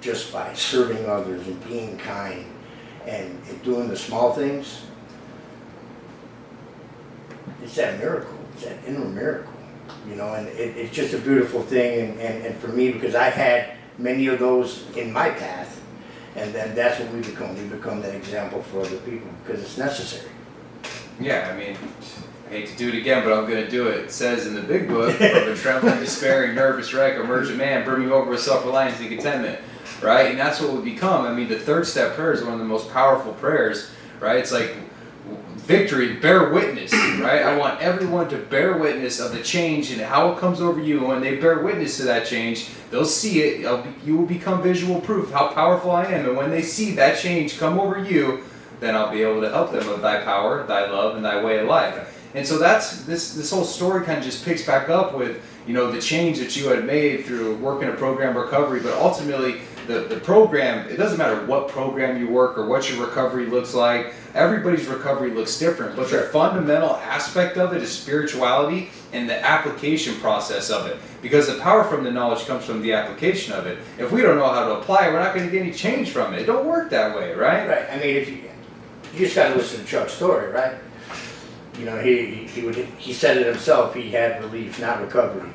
S2: just by serving others and being kind, and doing the small things. It's that miracle. It's that inner miracle. You know, and it's just a beautiful thing, and for me, because I had many of those in my path, and then that's what we become. We become that example for other people, because it's necessary.
S1: Yeah, I mean, I hate to do it again, but I'm going to do it. It says in the big book, of a trembling, despairing, nervous wreck, emerge a man, brimming over with self-reliance and contentment, right? And that's what we become. I mean, the third step prayer is one of the most powerful prayers, right? It's like, victory, bear witness, right? I want everyone to bear witness of the change and how it comes over you. And when they bear witness to that change, they'll see it. You will become visual proof of how powerful I am. And when they see that change come over you, then I'll be able to help them with thy power, thy love, and thy way of life. And so that's this whole story kind of just picks back up with, you know, the change that you had made through working a program recovery, but ultimately the program, it doesn't matter what program you work or what your recovery looks like. Everybody's recovery looks different, but the fundamental aspect of it is spirituality and the application process of it. Because the power from the knowledge comes from the application of it. If we don't know how to apply it, we're not going to get any change from it. It don't work that way, right?
S2: Right. I mean, if you just got to listen to Chuck's story, right? You know, he said it himself. He had relief, not recovery.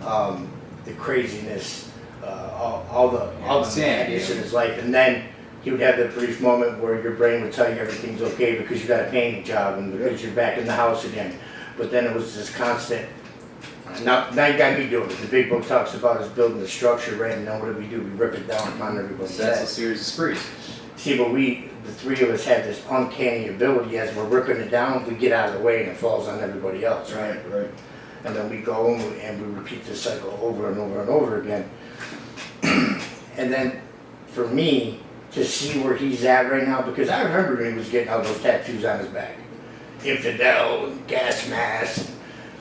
S2: The craziness, all the madness in his life, and then he would have that brief moment where your brain would tell you everything's okay because you got a painting job and because you're back in the house again. But then it was this constant. Now you got me doing it. The big book talks about us building the structure, right? And then what do? We rip it down on everybody's head.
S1: That's a series of sprees.
S2: See, but the three of us had this uncanny ability. As we're ripping it down, we get out of the way and it falls on everybody else, right?
S3: Right.
S2: And then we go and we repeat this cycle over and over and over again. And then for me to see where he's at right now, because I remember when he was getting all those tattoos on his back, infidel and gas mask.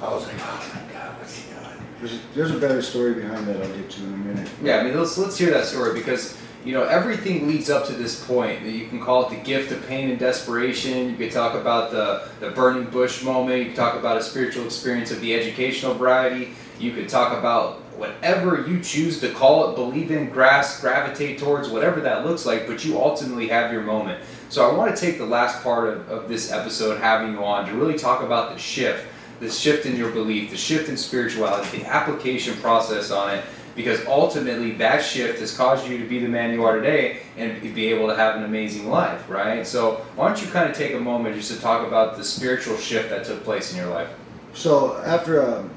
S2: I was like, oh my God, what's he doing?
S3: There's a better story behind that I'll get to in a minute.
S1: Yeah, I mean, let's hear that story because, you know, everything leads up to this point. You can call it the gift of pain and desperation. You could talk about the burning bush moment. You could talk about a spiritual experience of the educational variety. You could talk about whatever you choose to call it, believe in, grasp, gravitate towards, whatever that looks like, but you ultimately have your moment. So I want to take the last part of this episode, having you on, to really talk about the shift in your belief, the shift in spirituality, the application process on it, because ultimately that shift has caused you to be the man you are today and be able to have an amazing life, right? So why don't you kind of take a moment just to talk about the spiritual shift that took place in your life?
S3: So after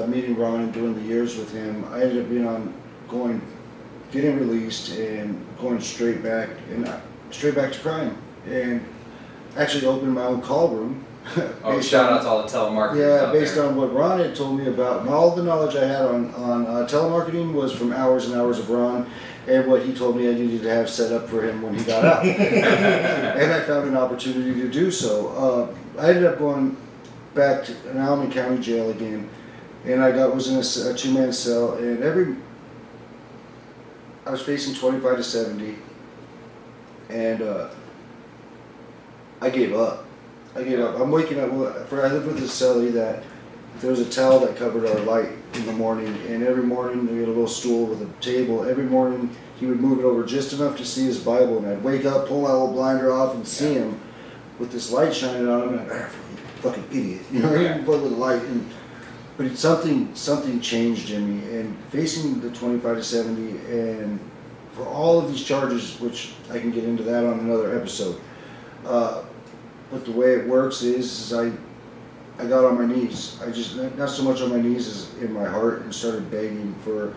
S3: meeting Ron and doing the years with him, I ended up getting released and going straight back to crime, and actually opened my own call room.
S1: Oh, shout out to all the telemarketers.
S3: Yeah,
S1: out
S3: based
S1: there.
S3: on what Ron had told me about, and all the knowledge I had on telemarketing was from hours and hours of Ron, and what he told me I needed to have set up for him when he got out. And I found an opportunity to do so. I ended up going back to now I'm in county jail again, and was in a 2-man cell, and I was facing 25 to 70, and I gave up. I'm waking up. I lived with a cellie that there was a towel that covered our light in the morning, and every morning we had a little stool with a table. Every morning he would move it over just enough to see his Bible, and I'd wake up, pull my little blinder off, and see him with this light shining on him. And I'd fucking idiot, you know, even put with the light. But something changed in me, and facing the 25 to 70, and for all of these charges, which I can get into that on another episode. But the way it works is I got on my knees. I just, not so much on my knees as in my heart, and started begging for,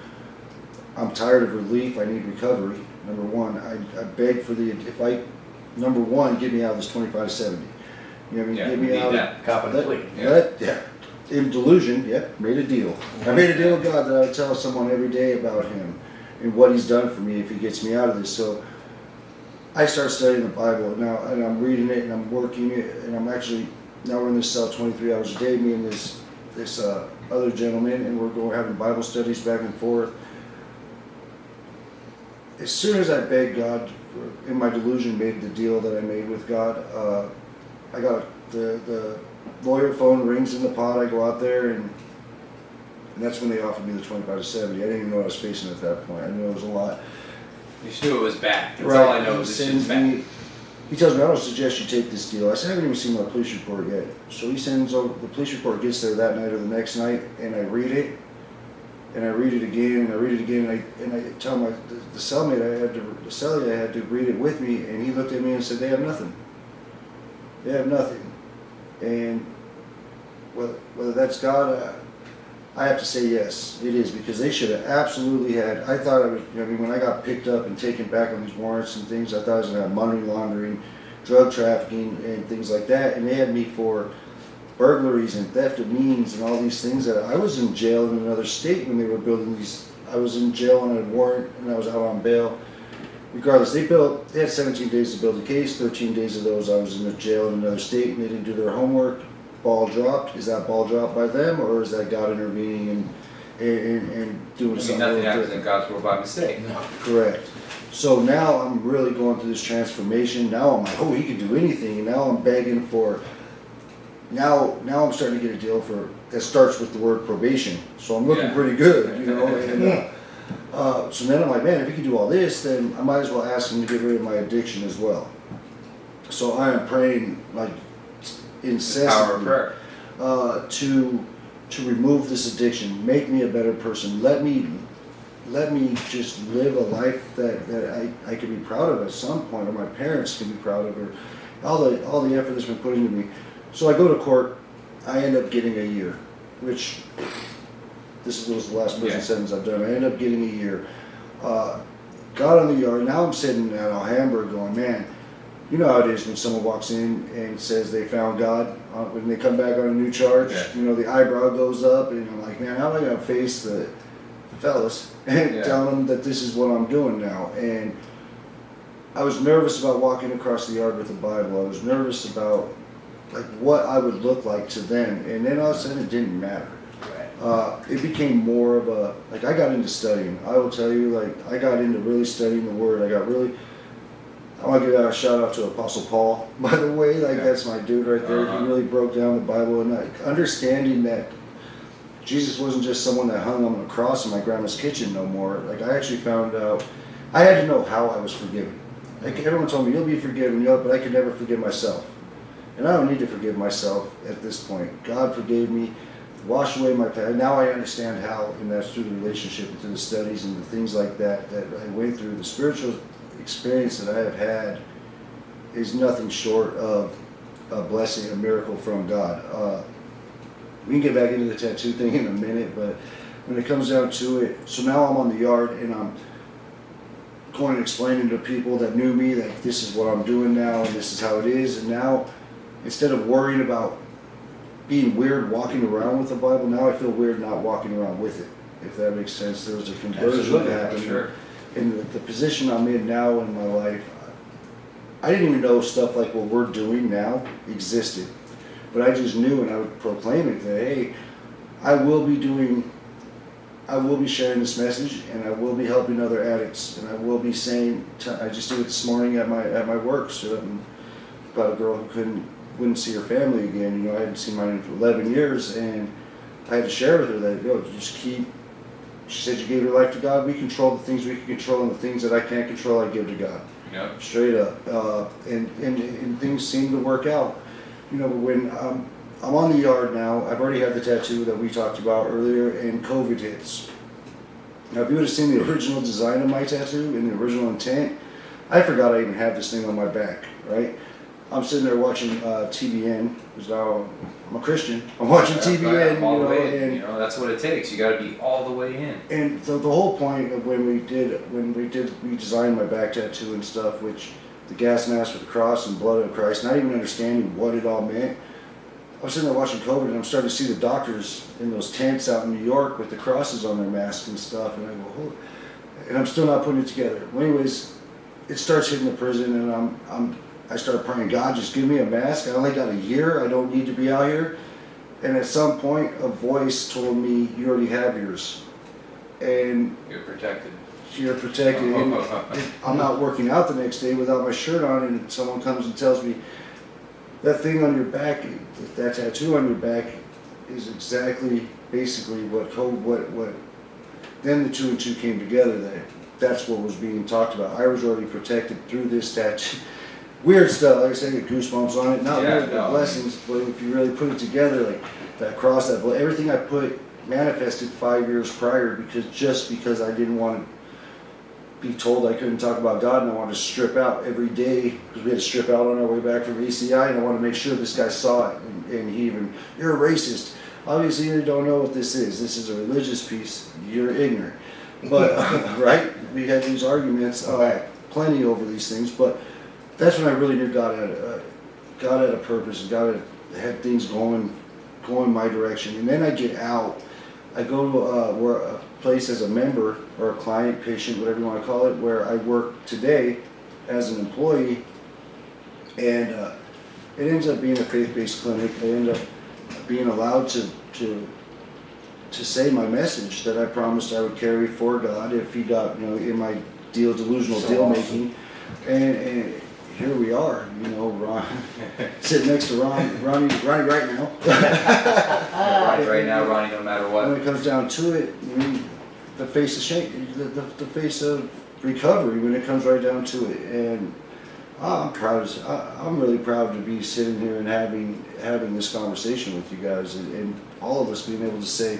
S3: I'm tired of relief, I need recovery, number one. I begged for number one, get me out of this 25 to 70. You know what I mean?
S1: Yeah,
S3: Get me out of
S2: Cop and plea.
S3: in delusion, made a deal. I made a deal with God that I would tell someone every day about him and what he's done for me if he gets me out of this. So I start studying the Bible now, and I'm reading it, and I'm working it, and I'm actually, now we're in this cell 23 hours a day, me and this other gentleman, and we're having Bible studies back and forth. As soon as I begged God, in my delusion, made the deal that I made with God, I got the lawyer phone rings in the pot. I go out there, and that's when they offered me the 25 to 70. I didn't even know what I was facing at that point. I knew it was a lot.
S1: You just knew it was bad. That's
S3: Right.
S1: all I know is it's just bad.
S3: He tells me, I don't suggest you take this deal. I said, I haven't even seen my police report yet. So he sends over, the police report gets there that night or the next night, and I read it, and I read it again, and I read it again, and I tell the cellmate the cellie I had to read it with me, and he looked at me and said, they have nothing. They have nothing. And whether that's God, I have to say yes, it is, because they should have absolutely had. I thought when I got picked up and taken back on these warrants and things, I thought I was going to have money laundering, drug trafficking, and things like that. And they had me for burglaries and theft of means and all these things. That I was in jail in another state when they were building these. I was in jail on a warrant, and I was out on bail. Regardless, they had 17 days to build a case. 13 days of those I was in a jail in another state, and they didn't do their homework. Ball dropped. Is that ball dropped by them, or is that God intervening and doing something?
S1: Nothing happens in God's world by mistake.
S2: No.
S3: Correct. So now I'm really going through this transformation. Now I'm like, oh, he can do anything. And now I'm begging for. Now I'm starting to get a deal for that starts with the word probation. So I'm looking pretty good, you know. And so then I'm like, man, if he can do all this, then I might as well ask him to get rid of my addiction as well. So I am praying like incessantly
S1: Power of prayer.
S3: to remove this addiction, make me a better person, let me just live a life that I can be proud of at some point, or my parents can be proud of, or all the effort that's been put into me. So I go to court, I end up getting a year, which was the last prison sentence I've done. I end up getting a year. Got on the yard. Now I'm sitting at Alhambra going, man, you know how it is when someone walks in and says they found God. When they come back on a new charge, you know, the eyebrow goes up, and I'm like, man, how am I going to face the fellas and tell them that this is what I'm doing now? And I was nervous about walking across the yard with the Bible. I was nervous about like what I would look like to them, and then all of a sudden it didn't matter. It became more of a, like, I got into studying. I will tell you, like, I got into really studying the Word. I want to give a shout out to Apostle Paul, by the way. Like, that's my dude right there. He really broke down the Bible, and like, understanding that Jesus wasn't just someone that hung on a cross in my grandma's kitchen no more. Like, I actually found out, I had to know how I was forgiven. Like, everyone told me, you'll be forgiven, but I could never forgive myself. And I don't need to forgive myself at this point. God forgave me. wash away my past. Now I understand how, and that's through the relationship and through the studies and the things like that that I went through. The spiritual experience that I have had is nothing short of a blessing, a miracle from God. We can get back into the tattoo thing in a minute, but when it comes down to it, so now I'm on the yard and I'm going and explaining to people that knew me that this is what I'm doing now and this is how it is. And now, instead of worrying about being weird walking around with the Bible, now I feel weird not walking around with it, if that makes sense. There was a conversion that happened.
S1: Sure.
S3: In the position I'm in now in my life, I didn't even know stuff like what we're doing now existed. But I just knew, and I would proclaim it, that hey, I will be sharing this message, and I will be helping other addicts, and I will be saying, I just did it this morning at my work, so about a girl who wouldn't see her family again. I hadn't seen mine for 11 years, and I had to share with her that, just keep, she said, you gave your life to God, we control the things we can control, and the things that I can't control, I give to God.
S1: Yep.
S3: Straight up. And things seem to work out. When I'm on the yard now, I've already had the tattoo that we talked about earlier, and COVID hits. Now, if you would have seen the original design of my tattoo and the original intent, I forgot I even had this thing on my back, right? I'm sitting there watching TBN, because now I'm a Christian. I'm watching TBN,
S1: I'm all the way in. That's what it takes. You got to be all the way in.
S3: And the whole point of when we designed my back tattoo and stuff, which the gas mask with the cross and blood of Christ, not even understanding what it all meant. I was sitting there watching COVID, and I'm starting to see the doctors in those tents out in New York with the crosses on their masks and stuff, and I go, oh, and I'm still not putting it together. Well, anyways, it starts hitting the prison, and I start praying, God, just give me a mask. I only got a year. I don't need to be out here. And at some point, a voice told me, you already have yours. And
S1: you're protected.
S3: You're protected. And I'm out working out the next day without my shirt on, and someone comes and tells me, that thing on your back, that tattoo on your back, is exactly, basically what then the two and two came together. That's what was being talked about. I was already protected through this tattoo. Weird stuff, like I said, I get goosebumps on it. Not really the blessings, but if you really put it together, like that cross, everything I put manifested 5 years prior, because I didn't want to be told I couldn't talk about God, and I wanted to strip out every day, because we had to strip out on our way back from ACI, and I wanted to make sure this guy saw it, and he even, you're a racist. Obviously you don't know what this is. This is a religious piece. You're ignorant. But, right? We had these arguments, plenty over these things, but that's when I really knew God had a purpose, and God had things going my direction. And then I get out, I go to a place as a member, or a client, patient, whatever you want to call it, where I work today as an employee, and it ends up being a faith-based clinic. I end up being allowed to say my message that I promised I would carry for God if He got, in my delusional deal making, and here we are, Ron, sitting next to Ronny right now.
S1: Ronny right now, Ronny no matter what.
S3: When it comes down to it, the face of shame, the face of recovery when it comes right down to it, and I'm really proud to be sitting here and having this conversation with you guys, and all of us being able to say,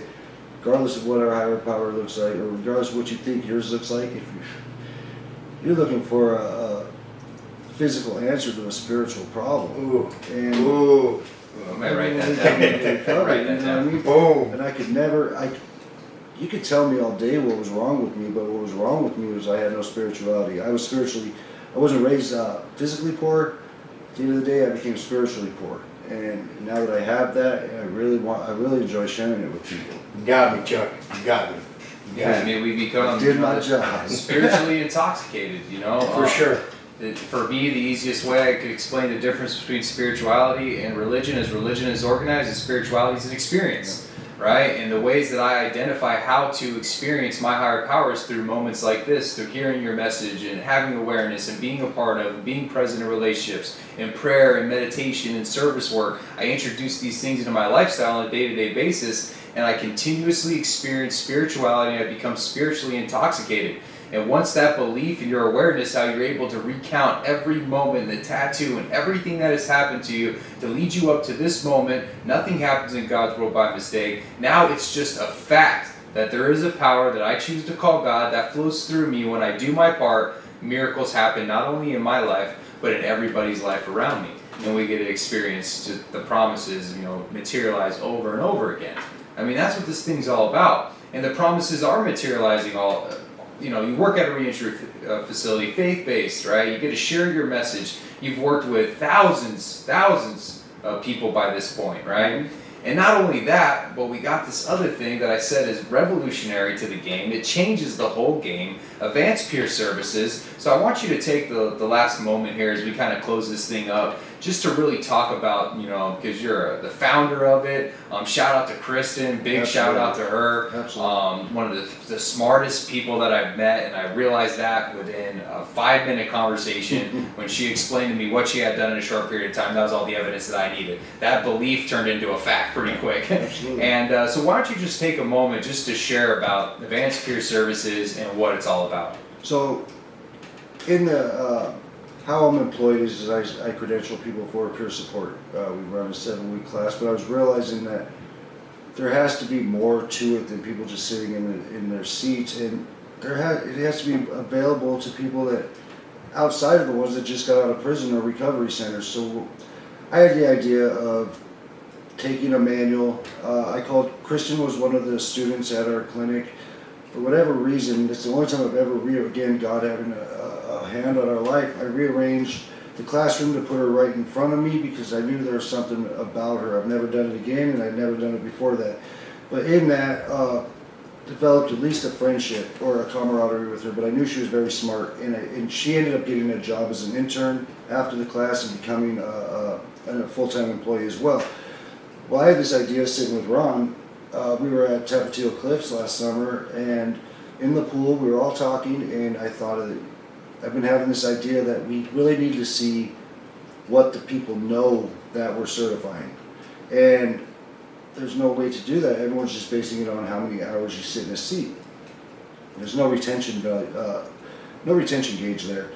S3: regardless of what our higher power looks like, or regardless of what you think yours looks like, if you're looking for a physical answer to a spiritual problem.
S1: I might write that down. Write that down.
S3: Boom. And I could never, you could tell me all day what was wrong with me, but what was wrong with me was I had no spirituality. I wasn't raised physically poor. At the end of the day, I became spiritually poor. And now that I have that, I really enjoy sharing it with people.
S2: You got me, Chuck. You got me.
S1: Yeah, I mean, we become
S3: did my job.
S1: spiritually intoxicated,
S2: For sure.
S1: For me, the easiest way I could explain the difference between spirituality and religion is organized, and spirituality is an experience, right? And the ways that I identify how to experience my higher powers through moments like this, through hearing your message and having awareness and being a part of and being present in relationships and prayer and meditation and service work. I introduce these things into my lifestyle on a day-to-day basis, and I continuously experience spirituality, and I become spiritually intoxicated. And once that belief and your awareness, how you're able to recount every moment, the tattoo and everything that has happened to you to lead you up to this moment, nothing happens in God's world by mistake. Now it's just a fact that there is a power that I choose to call God that flows through me when I do my part. Miracles happen not only in my life, but in everybody's life around me. And we get to experience the promises, materialize over and over again. I mean, that's what this thing's all about. And the promises are materializing all, you work at a reentry facility, faith-based, right? You get to share your message. You've worked with thousands of people by this point, right? And not only that, but we got this other thing that I said is revolutionary to the game. It changes the whole game. Advanced peer services. So I want you to take the last moment here as we kind of close this thing up, just to really talk about, because you're the founder of it. Shout out to Kristen, big
S3: Absolutely.
S1: shout out to her.
S3: Absolutely.
S1: One of the smartest people that I've met, and I realized that within a 5-minute conversation when she explained to me what she had done in a short period of time. That was all the evidence that I needed. That belief turned into a fact pretty quick.
S3: Absolutely.
S1: And so why don't you just take a moment just to share about Advanced Peer Services and what it's all about.
S3: So, in the how I'm employed is I credential people for peer support. We run a 7-week class, but I was realizing that there has to be more to it than people just sitting in their seats, and it has to be available to people that outside of the ones that just got out of prison or recovery centers. So, I had the idea of taking a manual. Kristen was one of the students at our clinic. For whatever reason, it's the only time I've ever again, God having a hand on our life, I rearranged the classroom to put her right in front of me because I knew there was something about her. I've never done it again, and I'd never done it before that. But in that, developed at least a friendship or a camaraderie with her, but I knew she was very smart, and she ended up getting a job as an intern after the class and becoming a full-time employee as well. Well, I had this idea sitting with Ron. We were at Tapatio Cliffs last summer, and in the pool we were all talking, and I thought I've been having this idea that we really need to see what the people know that we're certifying. And there's no way to do that. Everyone's just basing it on how many hours you sit in a seat. There's no retention value, no retention gauge there.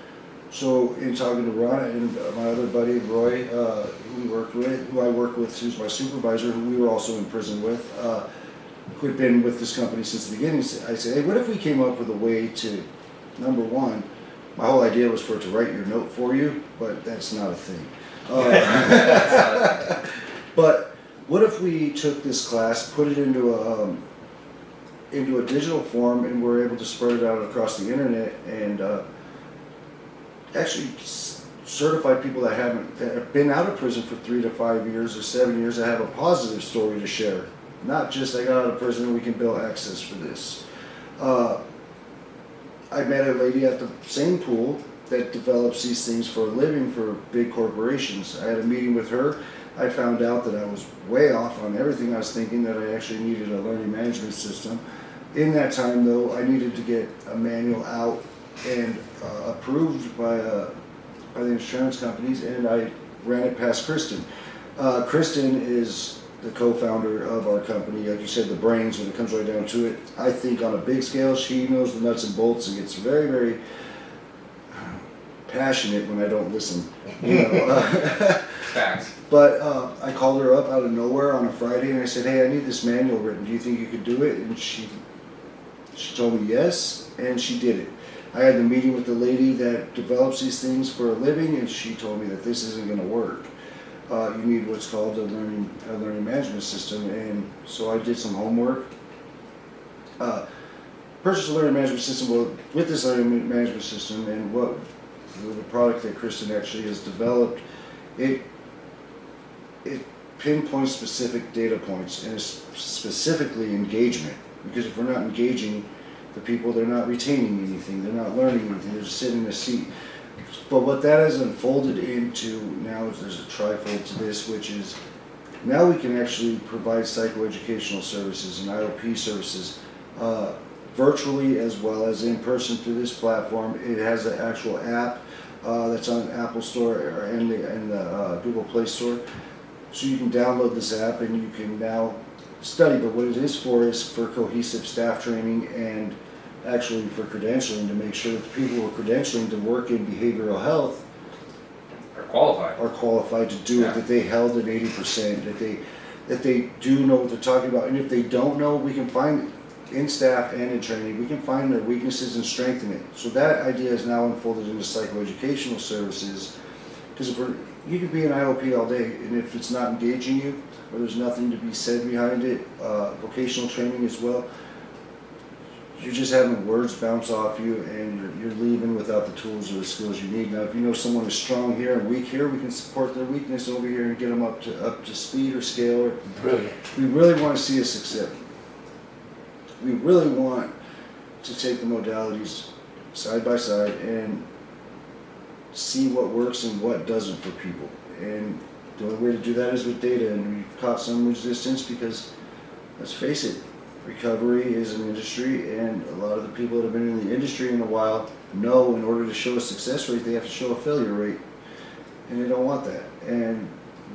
S3: So in talking to Ron and my other buddy Roy, who I work with, who's my supervisor, who we were also in prison with, who had been with this company since the beginning, I said, hey, what if we came up with a way to, number one, my whole idea was for it to write your note for you, but that's not a thing. But what if we took this class, put it into a digital form, and we're able to spread it out across the internet and actually certify people that have been out of prison for 3 to 5 years or 7 years that have a positive story to share. Not just I got out of prison and we can build access for this. I met a lady at the same pool that develops these things for a living for big corporations. I had a meeting with her. I found out that I was way off on everything I was thinking, that I actually needed a learning management system. In that time though, I needed to get a manual out and approved by the insurance companies, and I ran it past Kristen. Kristen is the co-founder of our company, like you said, the brains when it comes right down to it. I think on a big scale, she knows the nuts and bolts and gets very, very passionate when I don't listen.
S1: Facts.
S3: But I called her up out of nowhere on a Friday and I said, hey, I need this manual written. Do you think you could do it? And she told me yes, and she did it. I had the meeting with the lady that develops these things for a living, and she told me that this isn't going to work. You need what's called a learning management system, and so I did some homework. Purchased a learning management system. Well, with this learning management system and the product that Kristen actually has developed, it pinpoints specific data points, and it's specifically engagement. Because if we're not engaging the people, they're not retaining anything, they're not learning anything, they're just sitting in a seat. But what that has unfolded into now is there's a trifold to this, which is now we can actually provide psychoeducational services and IOP services virtually as well as in person through this platform. It has an actual app that's on Apple Store and the Google Play Store. So you can download this app and you can now study, but what it is for cohesive staff training and actually for credentialing, to make sure that the people who are credentialing to work in behavioral health
S1: Are qualified.
S3: are qualified to do
S1: Yeah.
S3: it, that they held at 80%, that they do know what they're talking about. And if they don't know, we can find in staff and in training, we can find their weaknesses and strengthen it. So that idea is now unfolded into psychoeducational services. Because you could be an IOP all day, and if it's not engaging you, or there's nothing to be said behind it, vocational training as well, you're just having words bounce off you, and you're leaving without the tools or the skills you need. Now, if you know someone is strong here and weak here, we can support their weakness over here and get them up to speed or scale.
S2: Brilliant.
S3: We really want to see a success. We really want to take the modalities side by side and see what works and what doesn't for people. And the only way to do that is with data, and we've caught some resistance because, let's face it, recovery is an industry, and a lot of the people that have been in the industry in a while know in order to show a success rate, they have to show a failure rate, and they don't want that. And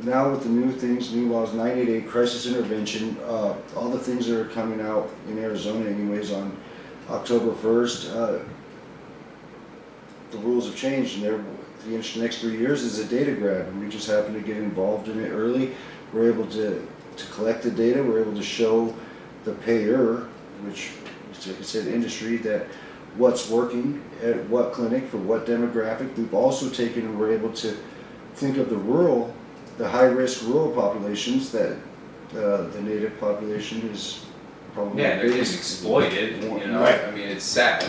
S3: now with the new things, new laws, 988, crisis intervention, all the things that are coming out in Arizona anyways on October 1st, the rules have changed, and the next 3 years is a data grab, and we just happen to get involved in it early. We're able to collect the data, we're able to show the payer, which like I said, industry, that what's working at what clinic for what demographic. We've also taken and we're able to think of the high-risk rural populations that the native population is probably
S1: Yeah, they're just exploited, you know,
S2: Right.
S1: I mean, it's sad.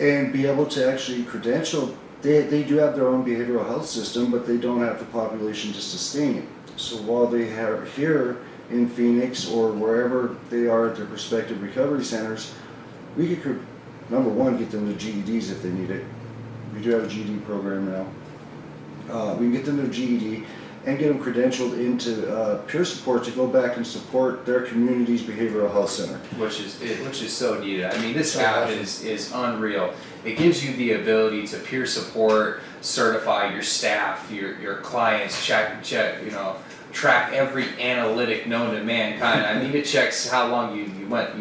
S3: and be able to actually credential. They do have their own behavioral health system, but they don't have the population to sustain it. So while they are here in Phoenix or wherever they are at their respective recovery centers, we could, number one, get them their GEDs if they need it. We do have a GED program now. We can get them their GED and get them credentialed into peer support to go back and support their community's behavioral health center.
S1: Which is so needed. I mean, this
S2: So
S1: app
S2: awesome.
S1: is unreal. It gives you the ability to peer support, certify your staff, your clients, check, you know, track every analytic known to mankind. I mean, it checks how long you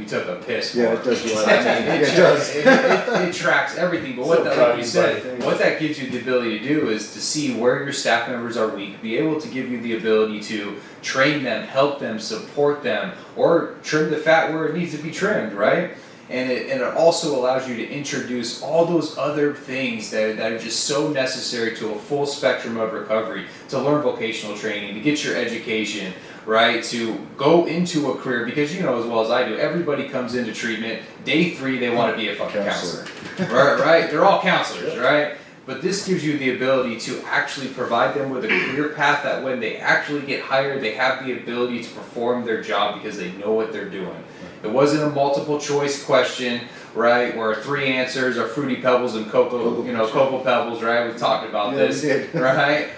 S1: took a piss for.
S3: Yeah, it does do all
S1: I
S3: that.
S1: mean,
S3: It does.
S1: It tracks everything, but what
S2: So
S1: that,
S2: proud
S1: like
S2: of
S1: you
S2: you,
S1: said,
S3: buddy.
S1: what that gives you the ability to do is to see where your staff members are weak, be able to give you the ability to train them, help them, support them, or trim the fat where it needs to be trimmed, right? And it also allows you to introduce all those other things that are just so necessary to a full spectrum of recovery, to learn vocational training, to get your education, right? To go into a career, because you know as well as I do, everybody comes into treatment, day 3 they want to be a fucking counselor. Right? They're all counselors, right? But this gives you the ability to actually provide them with a career path that when they actually get hired, they have the ability to perform their job because they know what they're doing. It wasn't a multiple choice question, right, where 3 answers are Fruity Pebbles and Cocoa Pebbles, right? We've talked about
S3: Yeah, we
S1: this,
S3: did.
S1: right?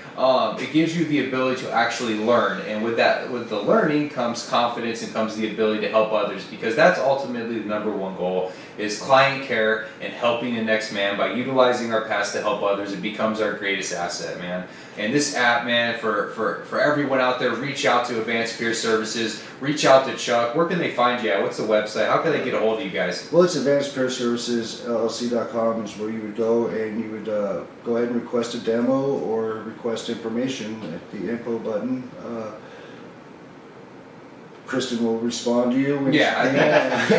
S1: It gives you the ability to actually learn, and with the learning comes confidence and comes the ability to help others, because that's ultimately the number one goal, is client care and helping the next man. By utilizing our past to help others, it becomes our greatest asset, man. And this app, man, for everyone out there, reach out to Advanced Peer Services, reach out to Chuck. Where can they find you at? What's the website? How can they get a hold of you guys?
S3: Well, it's advancedpeerservicesllc.com is where you would go, and you would go ahead and request a demo or request information at the info button. Kristen will respond to you.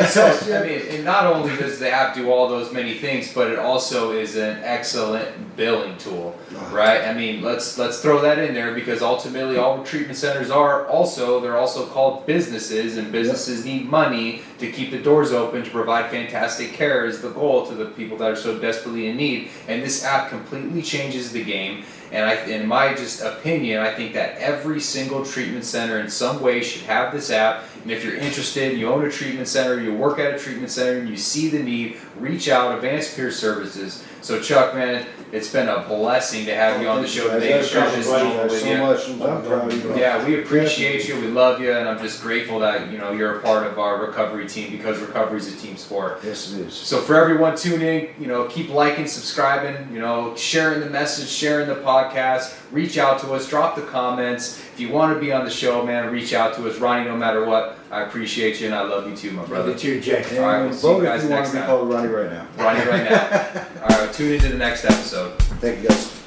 S1: So, I mean, and not only does the app do all those many things, but it also is an excellent billing tool, right? I mean, let's throw that in there, because ultimately all treatment centers they're also called businesses, and businesses need money to keep the doors open to provide fantastic care is the goal to the people that are so desperately in need. And this app completely changes the game. And in my just opinion, I think that every single treatment center in some way should have this app. And if you're interested, you own a treatment center, you work at a treatment center, and you see the need, reach out, Advanced Peer Services. So Chuck, man, it's been a blessing to have you on the show today.
S3: Thank you
S1: Share
S3: guys.
S1: this
S3: Thank you
S1: moment
S3: guys
S1: with
S3: so
S1: you.
S3: much. I'm proud of you.
S1: Yeah, we appreciate you, we love you, and I'm just grateful that, you know, you're a part of our recovery team, because recovery is a team sport.
S3: Yes, it is.
S1: So for everyone tuning, you know, keep liking, subscribing, you know, sharing the message, sharing the podcast, reach out to us, drop the comments. If you want to be on the show, man, reach out to us. Ronnie, no matter what, I appreciate you and I love you too, my brother.
S2: Brother too, Jay.
S3: And
S1: All right, we'll see you
S3: vote
S1: guys
S3: if you want
S1: next
S3: to be
S1: time.
S3: called Ronnie right now.
S1: Ronnie right now. All right, tune into the next episode.
S3: Thank you guys.